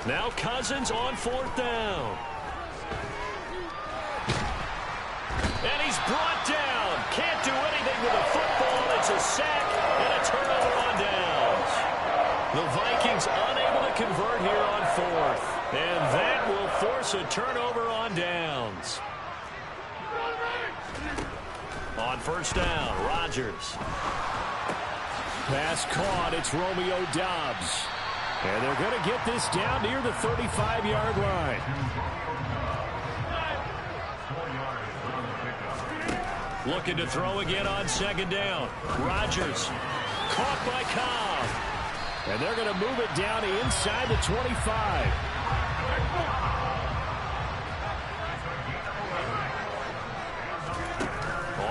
Now Cousins on 4th down. And he's brought down. Can't do anything with a football. It's a sack and a turnover on downs. The Vikings unable to convert here on 4th. And that will force a turnover on downs. On 1st down, Rodgers. Pass caught. It's Romeo Doubs. And they're going to get this down near the 35-yard line. Looking to throw again on 2nd down. Rodgers caught by Cobb. And they're going to move it down to inside the 25.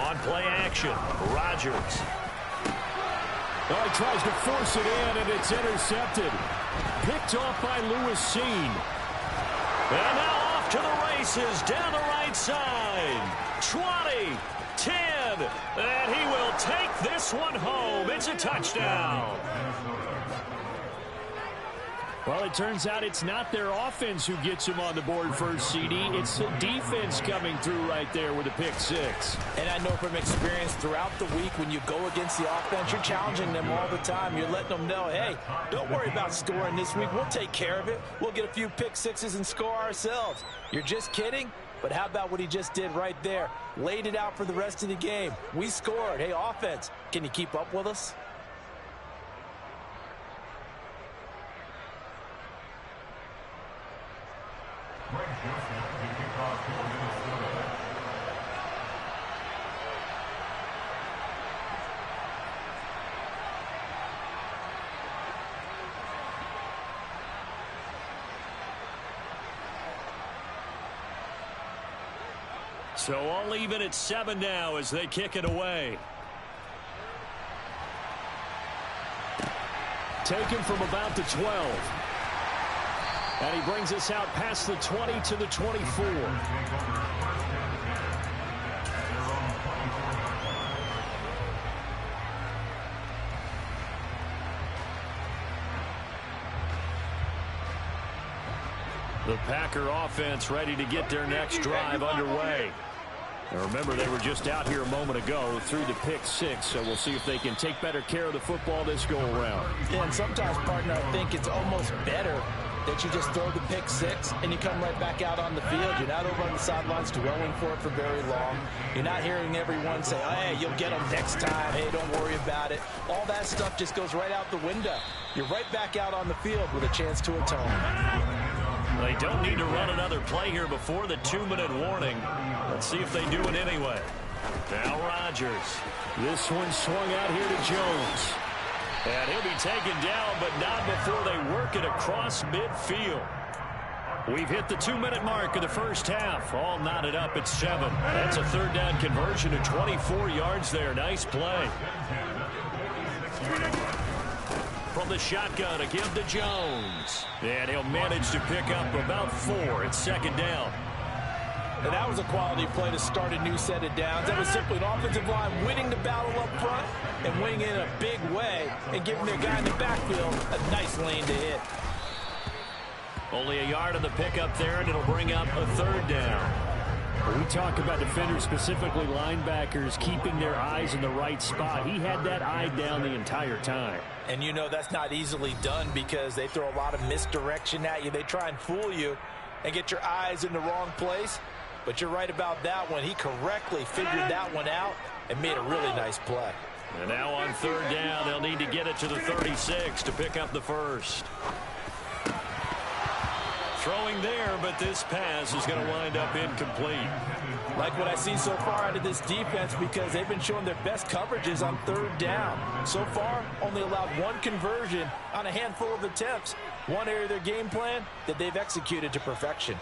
On play action, Rodgers. Oh, he tries to force it in, and it's intercepted. Picked off by Lewis Cine. And now off to the races down the right side. 20, 10, and he will take this one home. It's a touchdown. Well, it turns out it's not their offense who gets him on the board first, CD. It's the defense coming through right there with a pick 6. And I know from experience throughout the week when you go against the offense, you're challenging them all the time. You're letting them know, hey, don't worry about scoring this week. We'll take care of it. We'll get a few pick 6s and score ourselves. You're just kidding? But how about what he just did right there? Laid it out for the rest of the game. We scored. Hey, offense, can you keep up with us? So all even at 7 now as they kick it away. Taken from about the 12. And he brings us out past the 20 to the 24. The Packer offense ready to get their next drive underway. And remember, they were just out here a moment ago through the pick 6, so we'll see if they can take better care of the football this go-around. Yeah, and sometimes, partner, I think it's almost better that you just throw the pick 6 and you come right back out on the field. You're not over on the sidelines dwelling for it for very long. You're not hearing everyone say, oh, hey, you'll get them next time. Hey, don't worry about it. All that stuff just goes right out the window. You're right back out on the field with a chance to atone. They don't need to run another play here before the 2-minute warning. Let's see if they do it anyway. Now Rodgers. This one swung out here to Jones. And he'll be taken down, but not before they work it across midfield. We've hit the 2-minute mark of the first half. All knotted up at 7. That's a third down conversion to 24 yards there. Nice play. From the shotgun, a give to Jones. And he'll manage to pick up about 4. It's second down. And that was a quality play to start a new set of downs. That was simply an offensive line winning the battle up front and winning in a big way and giving their guy in the backfield a nice lane to hit. Only a yard on the pickup there, and it'll bring up a third down. When we talk about defenders, specifically linebackers, keeping their eyes in the right spot. He had that eye down the entire time. And you know that's not easily done because they throw a lot of misdirection at you. They try and fool you and get your eyes in the wrong place. But you're right about that one. He correctly figured that one out and made a really nice play. And now on third down, they'll need to get it to the 36 to pick up the first. Throwing there, but this pass is going to wind up incomplete. Like what I see so far out of this defense because they've been showing their best coverages on third down. So far, only allowed one conversion on a handful of attempts. One area of their game plan that they've executed to perfection.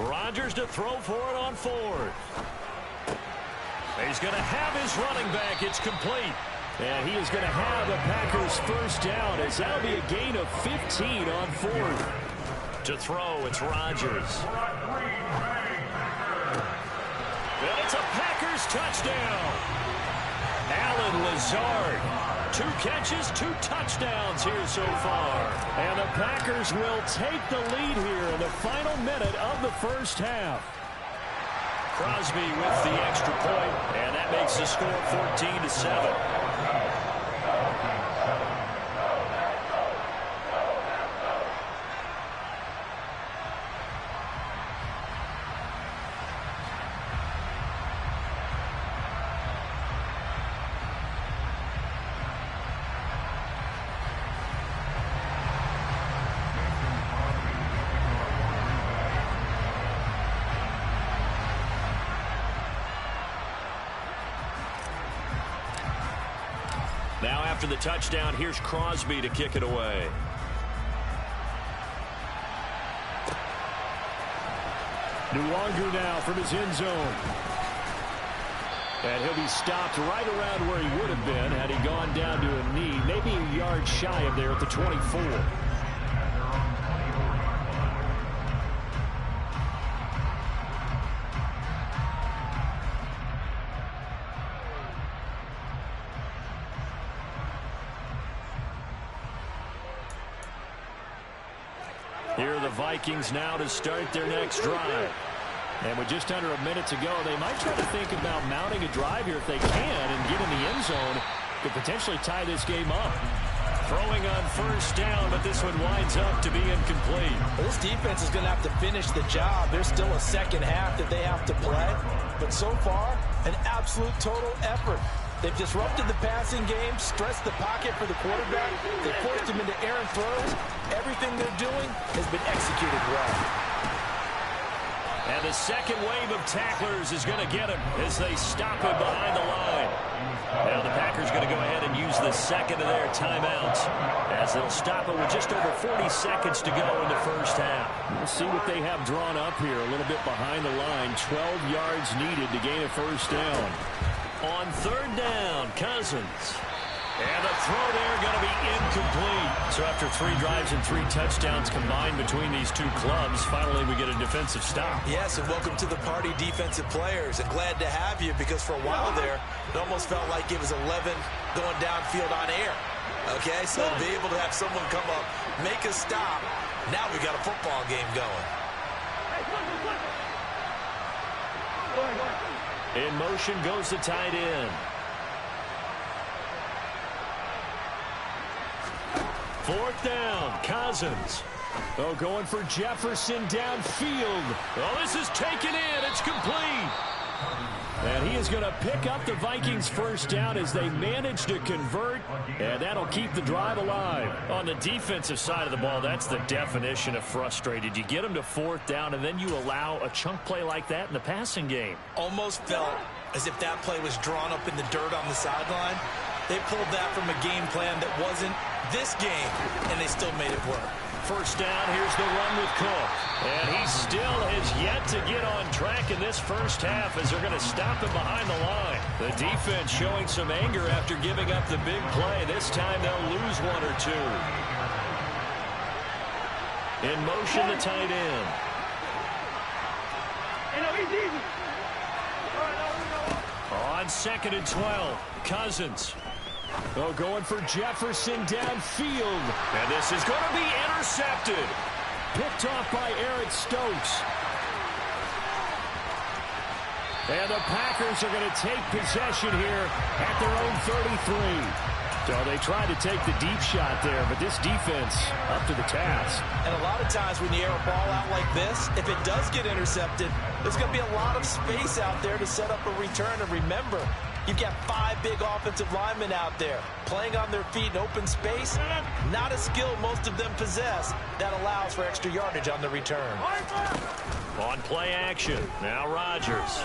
Rodgers to throw for it on fourth. He's going to have his running back. It's complete. And he is going to have the Packers first down as that'll be a gain of 15 on fourth. To throw, it's Rodgers. And it's a Packers touchdown. Allen Lazard. 2 catches, 2 touchdowns here so far. And the Packers will take the lead here in the final minute of the first half. Crosby with the extra point, and that makes the score 14-7. Now after the touchdown, here's Crosby to kick it away. Nwangwu now from his end zone. And he'll be stopped right around where he would have been had he gone down to a knee, maybe a yard shy of there at the 24. Here are the Vikings now to start their next drive. And with just under a minute to go, they might try to think about mounting a drive here if they can and get in the end zone to potentially tie this game up. Throwing on first down, but this one winds up to be incomplete. Well, this defense is going to have to finish the job. There's still a second half that they have to play. But so far, an absolute total effort. They've disrupted the passing game, stressed the pocket for the quarterback. They forced him into errant throws. Everything they're doing has been executed well. And the second wave of tacklers is going to get him as they stop him behind the line. Now the Packers going to go ahead and use the second of their timeouts as they'll stop it with just over 40 seconds to go in the first half. We'll see what they have drawn up here a little bit behind the line. 12 yards needed to gain a first down. On third down, Cousins. And the throw there going to be incomplete. So after 3 drives and 3 touchdowns combined between these two clubs, finally we get a defensive stop. Yes, and welcome to the party, defensive players. And glad to have you because for a while there, it almost felt like it was 11 going downfield on air. Okay, so to be able to have someone come up, make a stop, now we got a football game going. In motion goes the tight end. Fourth down, Cousins. Oh, going for Jefferson downfield. Oh, this is taken in. It's complete. And he is going to pick up the Vikings first down as they manage to convert, and that'll keep the drive alive. On the defensive side of the ball, that's the definition of frustrated. You get them to fourth down, and then you allow a chunk play like that in the passing game. Almost felt as if that play was drawn up in the dirt on the sideline. They pulled that from a game plan that wasn't this game, and they still made it work. First down, here's the run with Cook. And he still has yet to get on track in this first half as they're going to stop him behind the line. The defense showing some anger after giving up the big play. This time they'll lose one or two. In motion, the tight end. On 2nd and 12, Cousins. Oh, going for Jefferson downfield. And this is going to be intercepted. Picked off by Eric Stokes. And the Packers are going to take possession here at their own 33. So they tried to take the deep shot there, but this defense up to the task. And a lot of times when you air a ball out like this, if it does get intercepted, there's going to be a lot of space out there to set up a return. And remember, you've got 5 big offensive linemen out there playing on their feet in open space. Not a skill most of them possess that allows for extra yardage on the return. On play action, now Rodgers.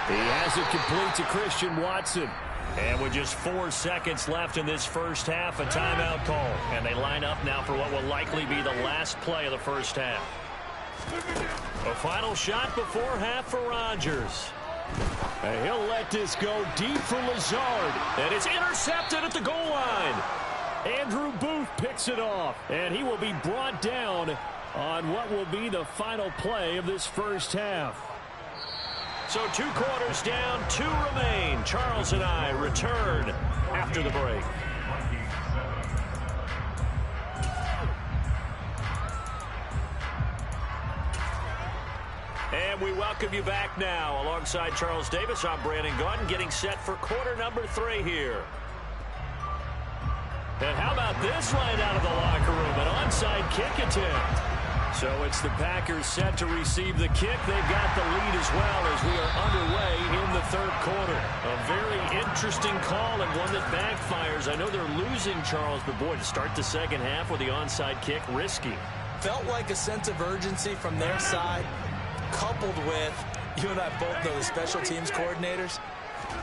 He has it complete to Christian Watson. And with just 4 seconds left in this first half, a timeout call. And they line up now for what will likely be the last play of the first half. A final shot before half for Rodgers. And he'll let this go deep for Lazard. And it's intercepted at the goal line. Andrew Booth picks it off. And he will be brought down on what will be the final play of this first half. So 2 quarters down, 2 remain. Charles and I return after the break. And we welcome you back now. Alongside Charles Davis, I'm Brandon Gaudin, getting set for quarter number 3 here. And how about this right out of the locker room? An onside kick attempt. So it's the Packers set to receive the kick. They've got the lead as well as we are underway in the 3rd quarter. A very interesting call and one that backfires. I know they're losing, Charles, but boy, to start the second half with the onside kick, risky. Felt like a sense of urgency from their side, coupled with, you and I both know the special teams coordinators.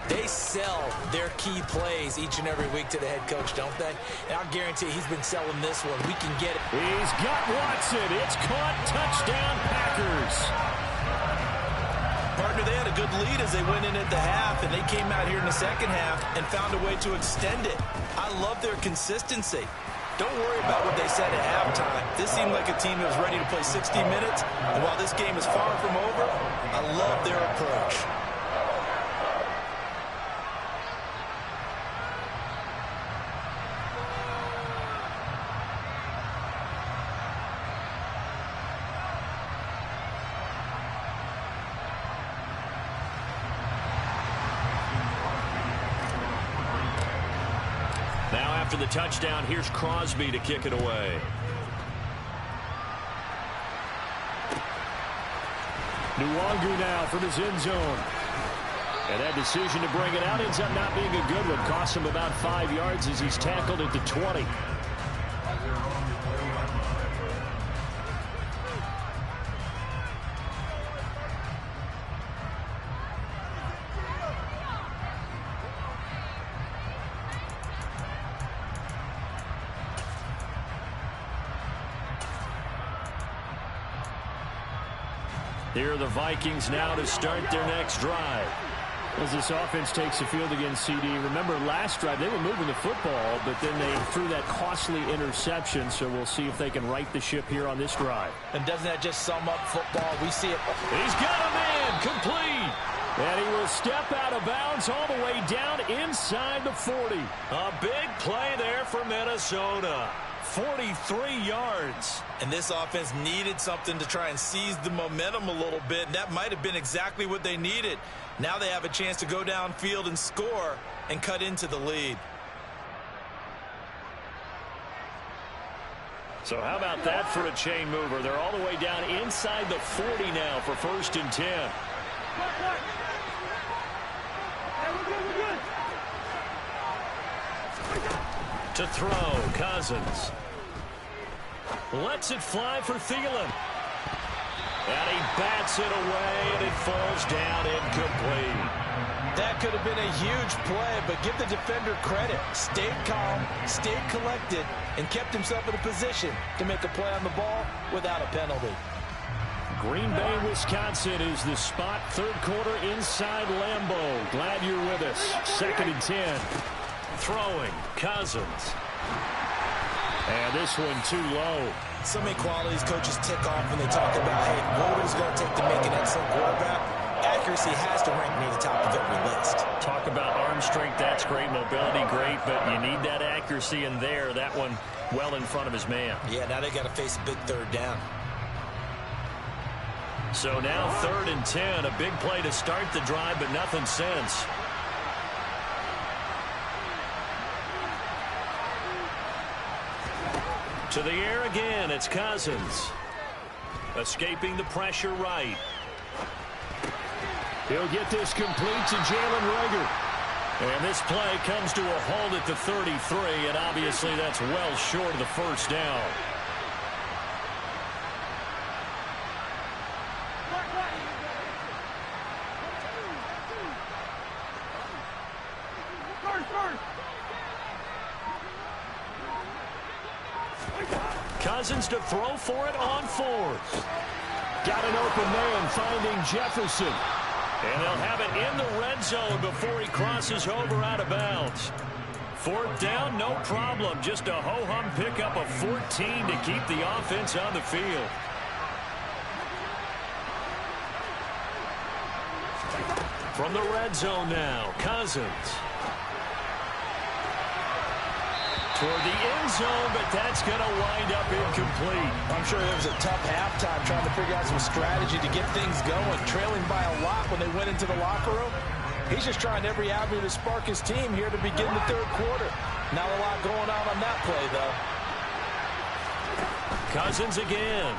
They sell their key plays each and every week to the head coach, don't they? And I'll guarantee he's been selling this one. We can get it. He's got Watson. It's caught. Touchdown, Packers. Partner, they had a good lead as they went in at the half, and they came out here in the second half and found a way to extend it. I love their consistency. Don't worry about what they said at halftime. This seemed like a team that was ready to play 60 minutes, and while this game is far from over, I love their approach. After the touchdown, here's Crosby to kick it away. Nwangu now from his end zone. And that decision to bring it out ends up not being a good one. Costs him about 5 yards as he's tackled at the 20. Here are the Vikings now to start their next drive. As this offense takes the field against CD, remember last drive they were moving the football, but then they threw that costly interception, so we'll see if they can right the ship here on this drive. And doesn't that just sum up football? We see it. He's got a man complete. And he will step out of bounds all the way down inside the 40. A big play there for Minnesota. 43 yards. And this offense needed something to try and seize the momentum a little bit, and that might have been exactly what they needed. Now they have a chance to go downfield and score and cut into the lead. So how about that for a chain mover? They're all the way down inside the 40 now for 1st and 10. To throw, Cousins. Lets it fly for Thielen. And he bats it away, and it falls down incomplete. That could have been a huge play, but give the defender credit. Stayed calm, stayed collected, and kept himself in a position to make a play on the ball without a penalty. Green Bay, Wisconsin is the spot. 3rd quarter inside Lambeau. Glad you're with us. 2nd and 10. Throwing, Cousins. And this one too low. So many qualities coaches tick off when they talk about, hey, what is it going to take to make an excellent quarterback? Accuracy has to rank near the top of every list. Talk about arm strength, that's great. Mobility, great, but you need that accuracy in there. That one well in front of his man. Yeah, now they got to face a big 3rd down. So now 3rd and 10, a big play to start the drive, but nothing since. To the air again, it's Cousins. Escaping the pressure right. He'll get this complete to Jalen Reagor. And this play comes to a halt at the 33, and obviously that's well short of the 1st down. Cousins to throw for it on 4th. Got an open man finding Jefferson. And they'll have it in the red zone before he crosses over out of bounds. 4th down, no problem. Just a ho-hum pickup of 14 to keep the offense on the field. From the red zone now, Cousins. Toward the end zone, but that's going to wind up incomplete. I'm sure there was a tough halftime trying to figure out some strategy to get things going, trailing by a lot when they went into the locker room. He's just trying every avenue to spark his team here to begin the 3rd quarter. Not a lot going on that play, though. Cousins again.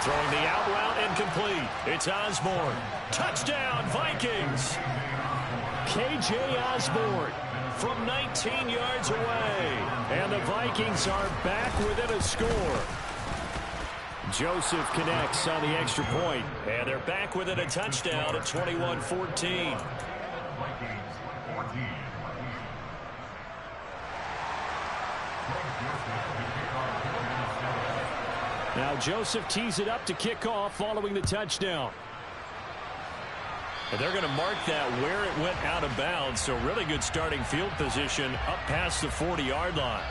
Throwing the out route incomplete. It's Osborne. Touchdown, Vikings. K.J. Osborne from 19 yards away. And the Vikings are back within a score. Joseph connects on the extra point. And they're back within a touchdown at 21-14. Now Joseph tees it up to kick off following the touchdown. And they're going to mark that where it went out of bounds. So really good starting field position up past the 40-yard line.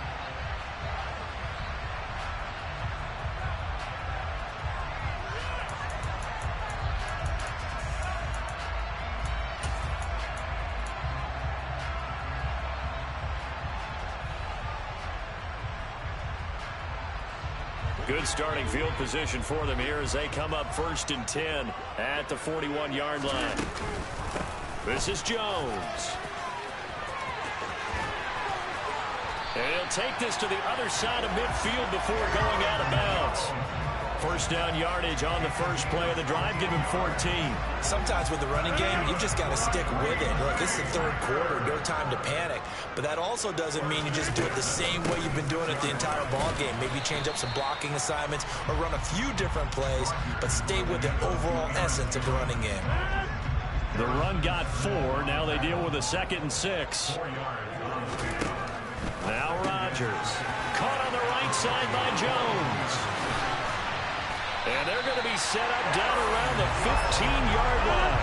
Good starting field position for them here as they come up 1st and 10 at the 41-yard line. This is Jones. And he'll take this to the other side of midfield before going out of bounds. 1st down yardage on the first play of the drive. Give him 14. Sometimes with the running game, you've just got to stick with it. Look, it's the 3rd quarter, no time to panic. But that also doesn't mean you just do it the same way you've been doing it the entire ball game. Maybe change up some blocking assignments or run a few different plays, but stay with the overall essence of the running game. The run got 4. Now they deal with a 2nd and 6. Now Rodgers. Caught on the right side by Jones. And they're going to be set up down around the 15-yard line.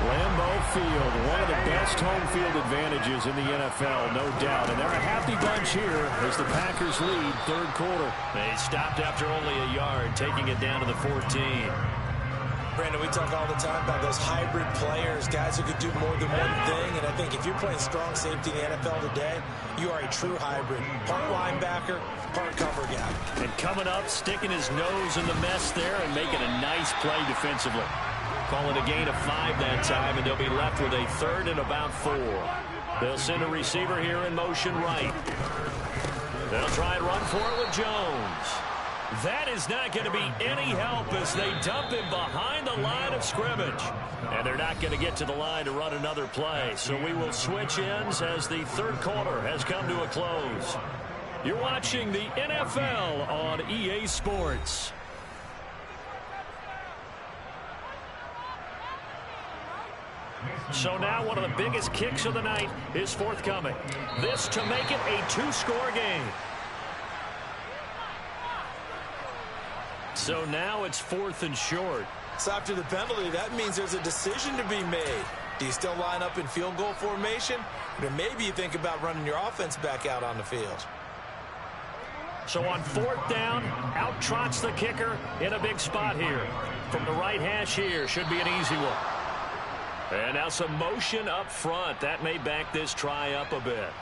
Lambeau Field, one of the best home field advantages in the NFL, no doubt. And they're a happy bunch here as the Packers lead 3rd quarter. They stopped after only a yard, taking it down to the 14. Brandon, we talk all the time about those hybrid players, guys who could do more than one thing. And I think if you're playing strong safety in the NFL today, you are a true hybrid. Part linebacker, part cover guy. And coming up, sticking his nose in the mess there and making a nice play defensively. Call it a gain of 5 that time, and they'll be left with a 3rd and about 4. They'll send a receiver here in motion right. They'll try and run for it with Jones. That is not going to be any help as they dump him behind the line of scrimmage. And they're not going to get to the line to run another play. So we will switch ends as the third quarter has come to a close. You're watching the NFL on EA Sports. So now one of the biggest kicks of the night is forthcoming. This to make it a two-score game. So now it's 4th and short. So after the penalty, that means there's a decision to be made. Do you still line up in field goal formation? Or maybe you think about running your offense back out on the field. So on 4th down, out trots the kicker in a big spot here. From the right hash here, should be an easy one. And now some motion up front. That may back this try up a bit.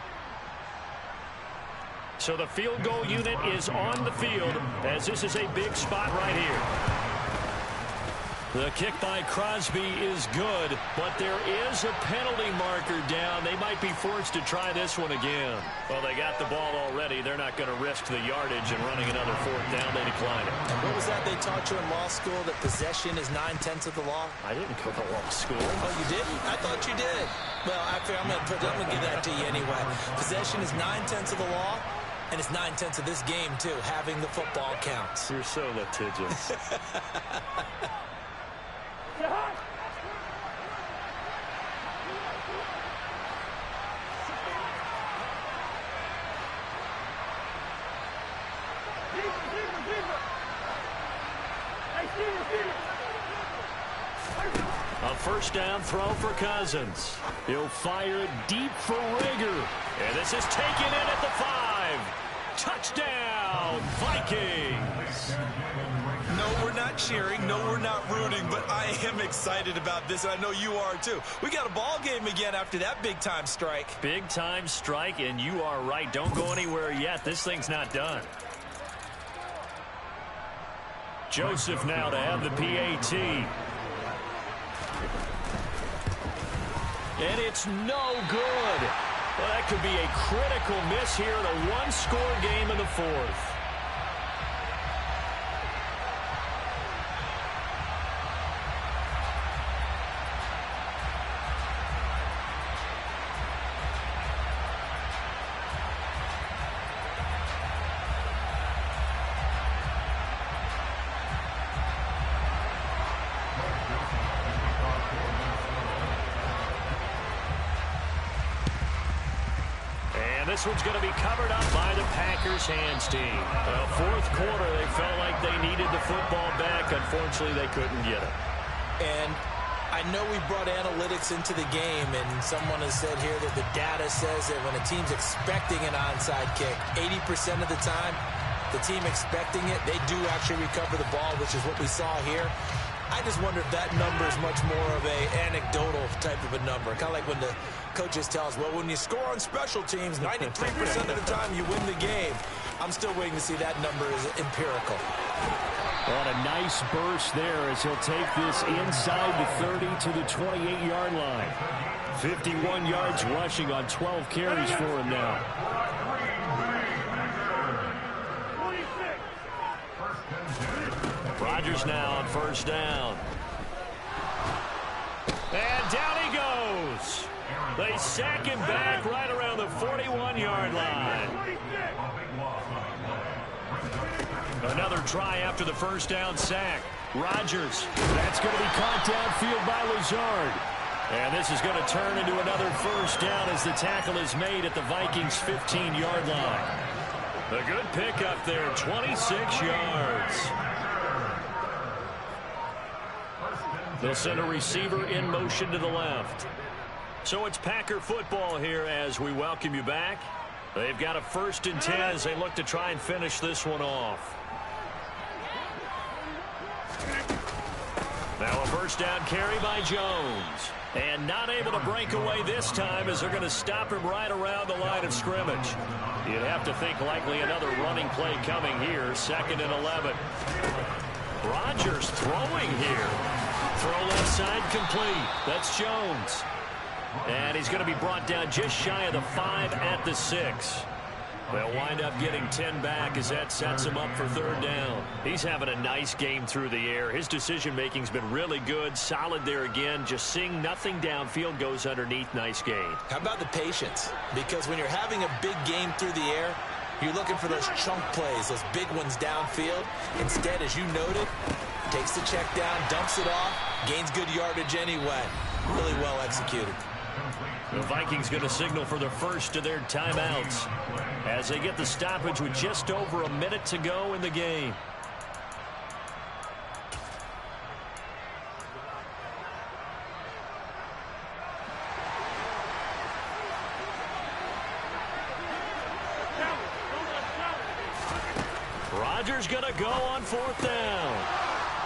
So the field goal unit is on the field as this is a big spot right here. The kick by Crosby is good, but there is a penalty marker down. They might be forced to try this one again. Well, they got the ball already. They're not going to risk the yardage and running another 4th down. They decline it. And what was that they taught you in law school, that possession is 9/10 of the law? I didn't go to law school. Oh, you didn't? I thought you did. Well, actually, I'm going to give that to you anyway. Possession is 9/10 of the law. And it's 9/10 of this game, too. Having the football counts. You're so litigious. A 1st down throw for Cousins. He'll fire it deep for Rager. And this is taken in at the 5. Touchdown, Vikings. No, we're not cheering. No, we're not rooting. But I am excited about this. And I know you are, too. We got a ball game again after that big-time strike. Big-time strike, and you are right. Don't go anywhere yet. This thing's not done. Joseph now to have the PAT. And it's no good. Well, that could be a critical miss here in a one-score game in the 4th. This one's going to be covered up by the Packers hands team. 4th quarter, they felt like they needed the football back. Unfortunately, they couldn't get it. And I know we brought analytics into the game, and someone has said here that the data says that when a team's expecting an onside kick, 80% of the time, the team expecting it, they do actually recover the ball, which is what we saw here. I just wonder if that number is much more of a anecdotal type of a number. Kind of like when the coaches tell us, well, when you score on special teams, 93% of the time you win the game. I'm still waiting to see that number is empirical. What a nice burst there as he'll take this inside the 30 to the 28-yard line. 51 yards rushing on 12 carries for him now. Rodgers now on 1st down. And down he goes. They sack him back right around the 41-yard line. Another try after the 1st down sack. Rodgers. That's going to be caught downfield by Lazard. And this is going to turn into another 1st down as the tackle is made at the Vikings' 15-yard line. A good pickup there, 26 yards. They'll send a receiver in motion to the left. So it's Packer football here as we welcome you back. They've got a 1st and 10 as they look to try and finish this one off. Now a 1st down carry by Jones. And not able to break away this time as they're going to stop him right around the line of scrimmage. You'd have to think likely another running play coming here. 2nd and 11. Rodgers throwing here. Throw left side complete. That's Jones. And he's going to be brought down just shy of the 5 at the 6. They'll wind up getting 10 back as that sets him up for third down. He's having a nice game through the air. His decision-making's been really good, solid there again. Just seeing nothing downfield goes underneath. Nice gain. How about the patience? Because when you're having a big game through the air, you're looking for those chunk plays, those big ones downfield. Instead, as you noted, takes the check down, dumps it off, gains good yardage anyway. Really well executed. The Vikings going to signal for the first of their timeouts as they get the stoppage with just over a minute to go in the game. Rodgers going to go on fourth down.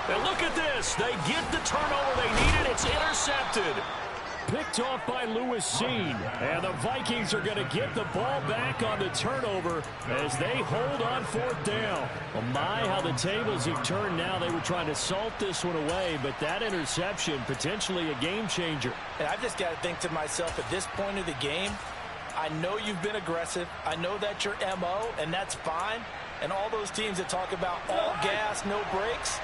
And look at this. They get the turnover they needed. It's intercepted. Picked off by Lewis Cine. And the Vikings are going to get the ball back on the turnover as they hold on fourth down. Oh my, how the tables have turned now. They were trying to salt this one away, but that interception, potentially a game changer. And I've just got to think to myself, at this point of the game, I know you've been aggressive. I know that's your MO, and that's fine. And all those teams that talk about all gas, no brakes,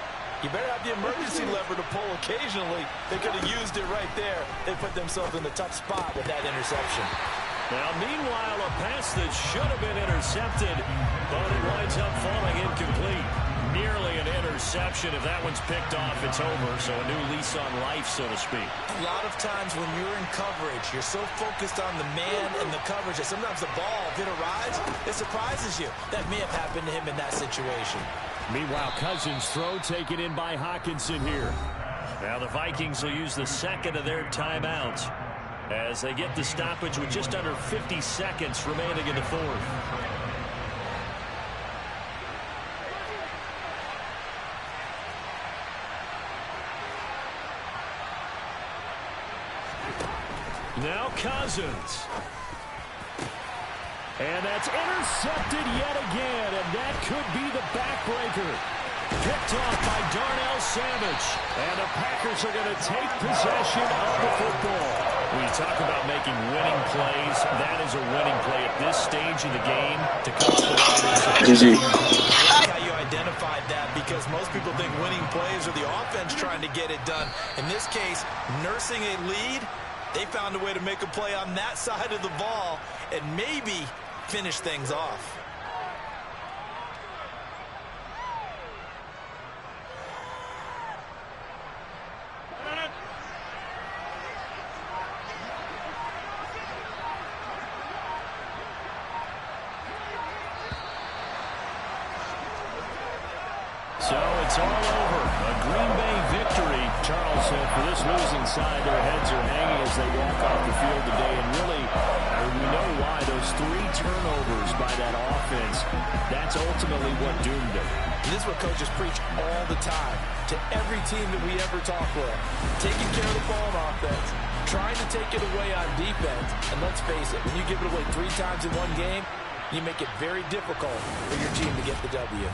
you better have the emergency lever to pull occasionally. They could have used it right there. They put themselves in a tough spot with that interception. Now, meanwhile, a pass that should have been intercepted, but it winds up falling incomplete. Nearly an interception. If that one's picked off, it's over. So a new lease on life, so to speak. A lot of times when you're in coverage, you're so focused on the man and the coverage that sometimes the ball, if it arrives, it surprises you. That may have happened to him in that situation. Meanwhile, Cousins' throw taken in by Hockenson here. Now the Vikings will use the second of their timeouts as they get the stoppage with just under 50 seconds remaining in the fourth. Now Cousins. And that's intercepted yet again, and that could be the backbreaker. Picked off by Darnell Savage. And the Packers are going to take possession of the football. When you talk about making winning plays, that is a winning play at this stage of the game to come up with that interception. I like how you identified that, because most people think winning plays are the offense trying to get it done. In this case, nursing a lead, they found a way to make a play on that side of the ball and maybe finish things off. So it's all over. A Green Bay victory. Charles said for this losing side, their heads are hanging as they walk off the field today. And really, we know why. Those 3 turnovers by that offense, that's ultimately what doomed them. And this is what coaches preach all the time to every team that we ever talk with. Taking care of the ball on offense, trying to take it away on defense. And let's face it, when you give it away 3 times in one game, you make it very difficult for your team to get the W.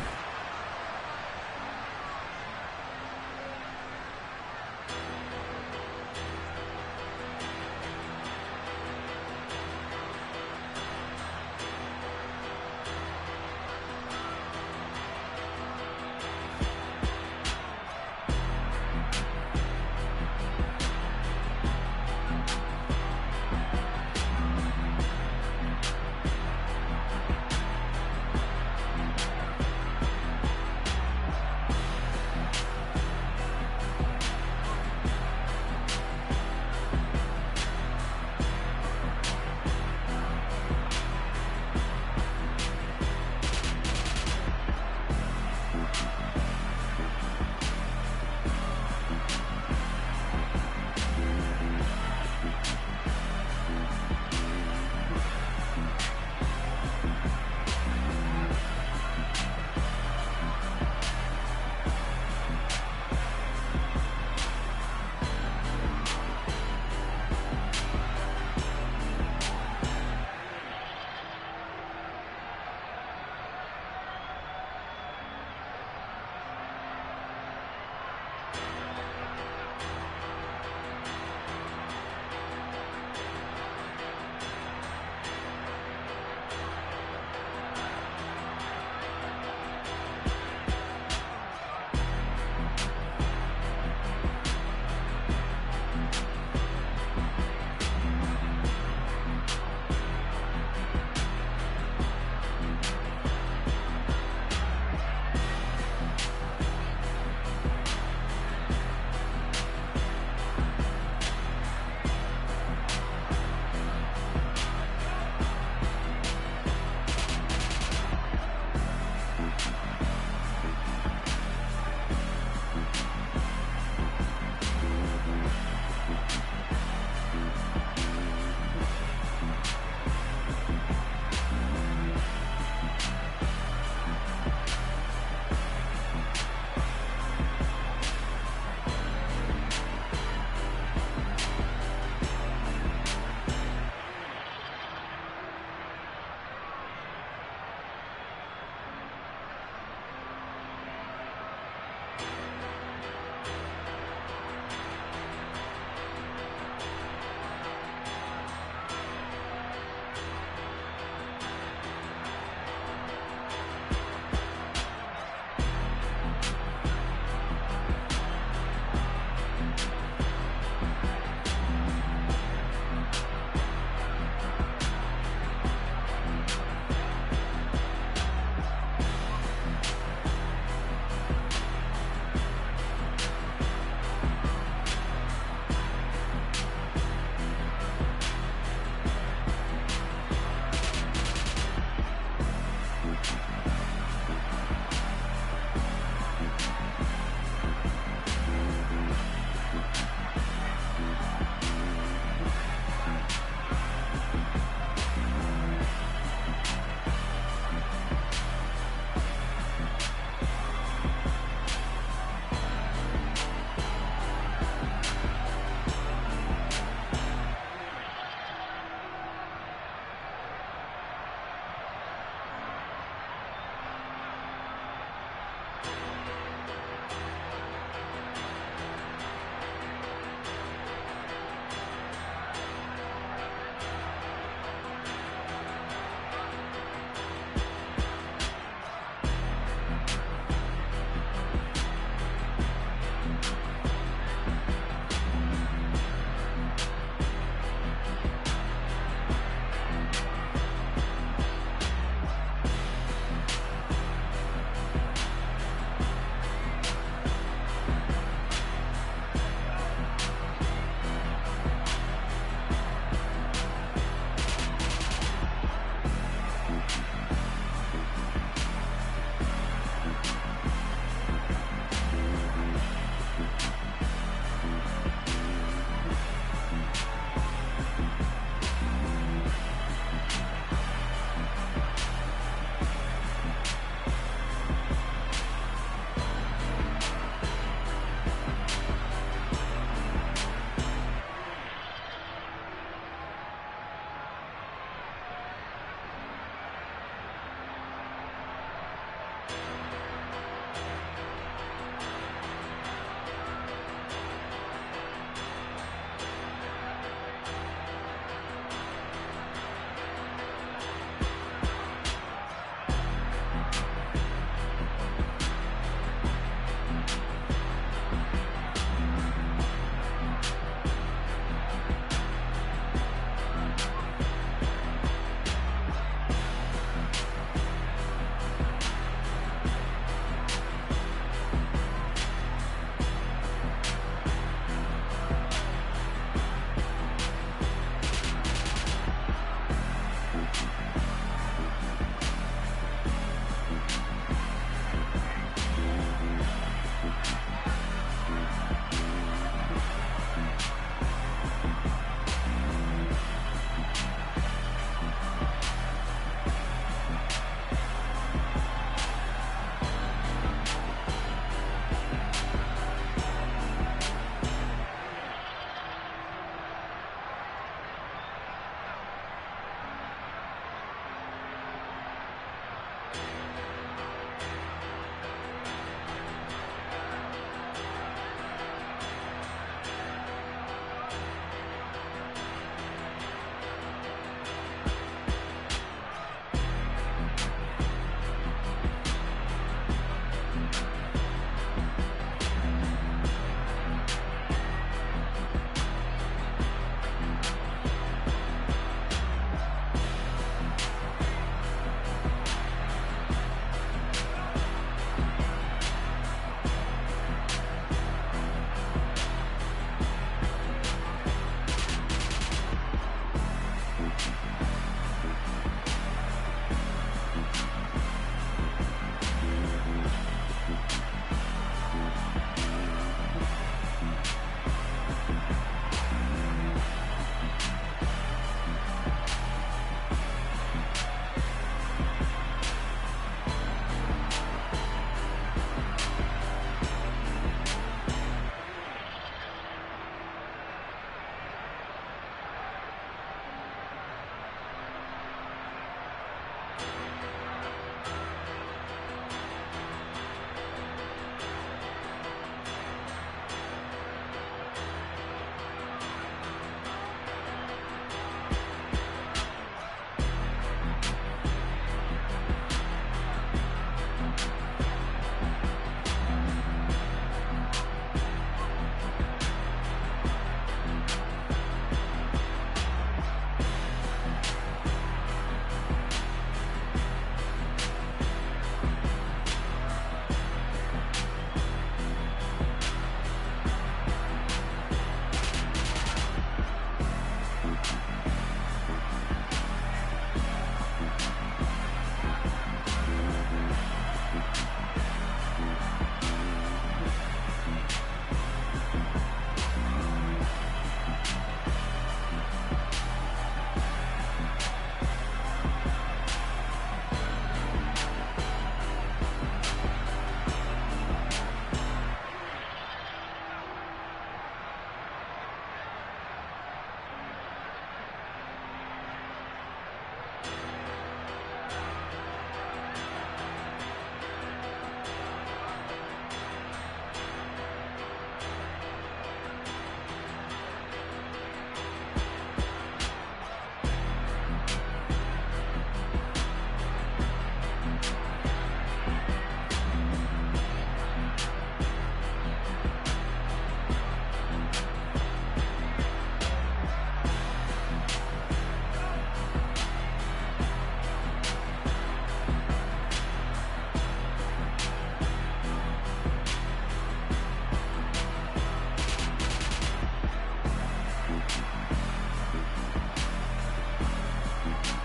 Bye.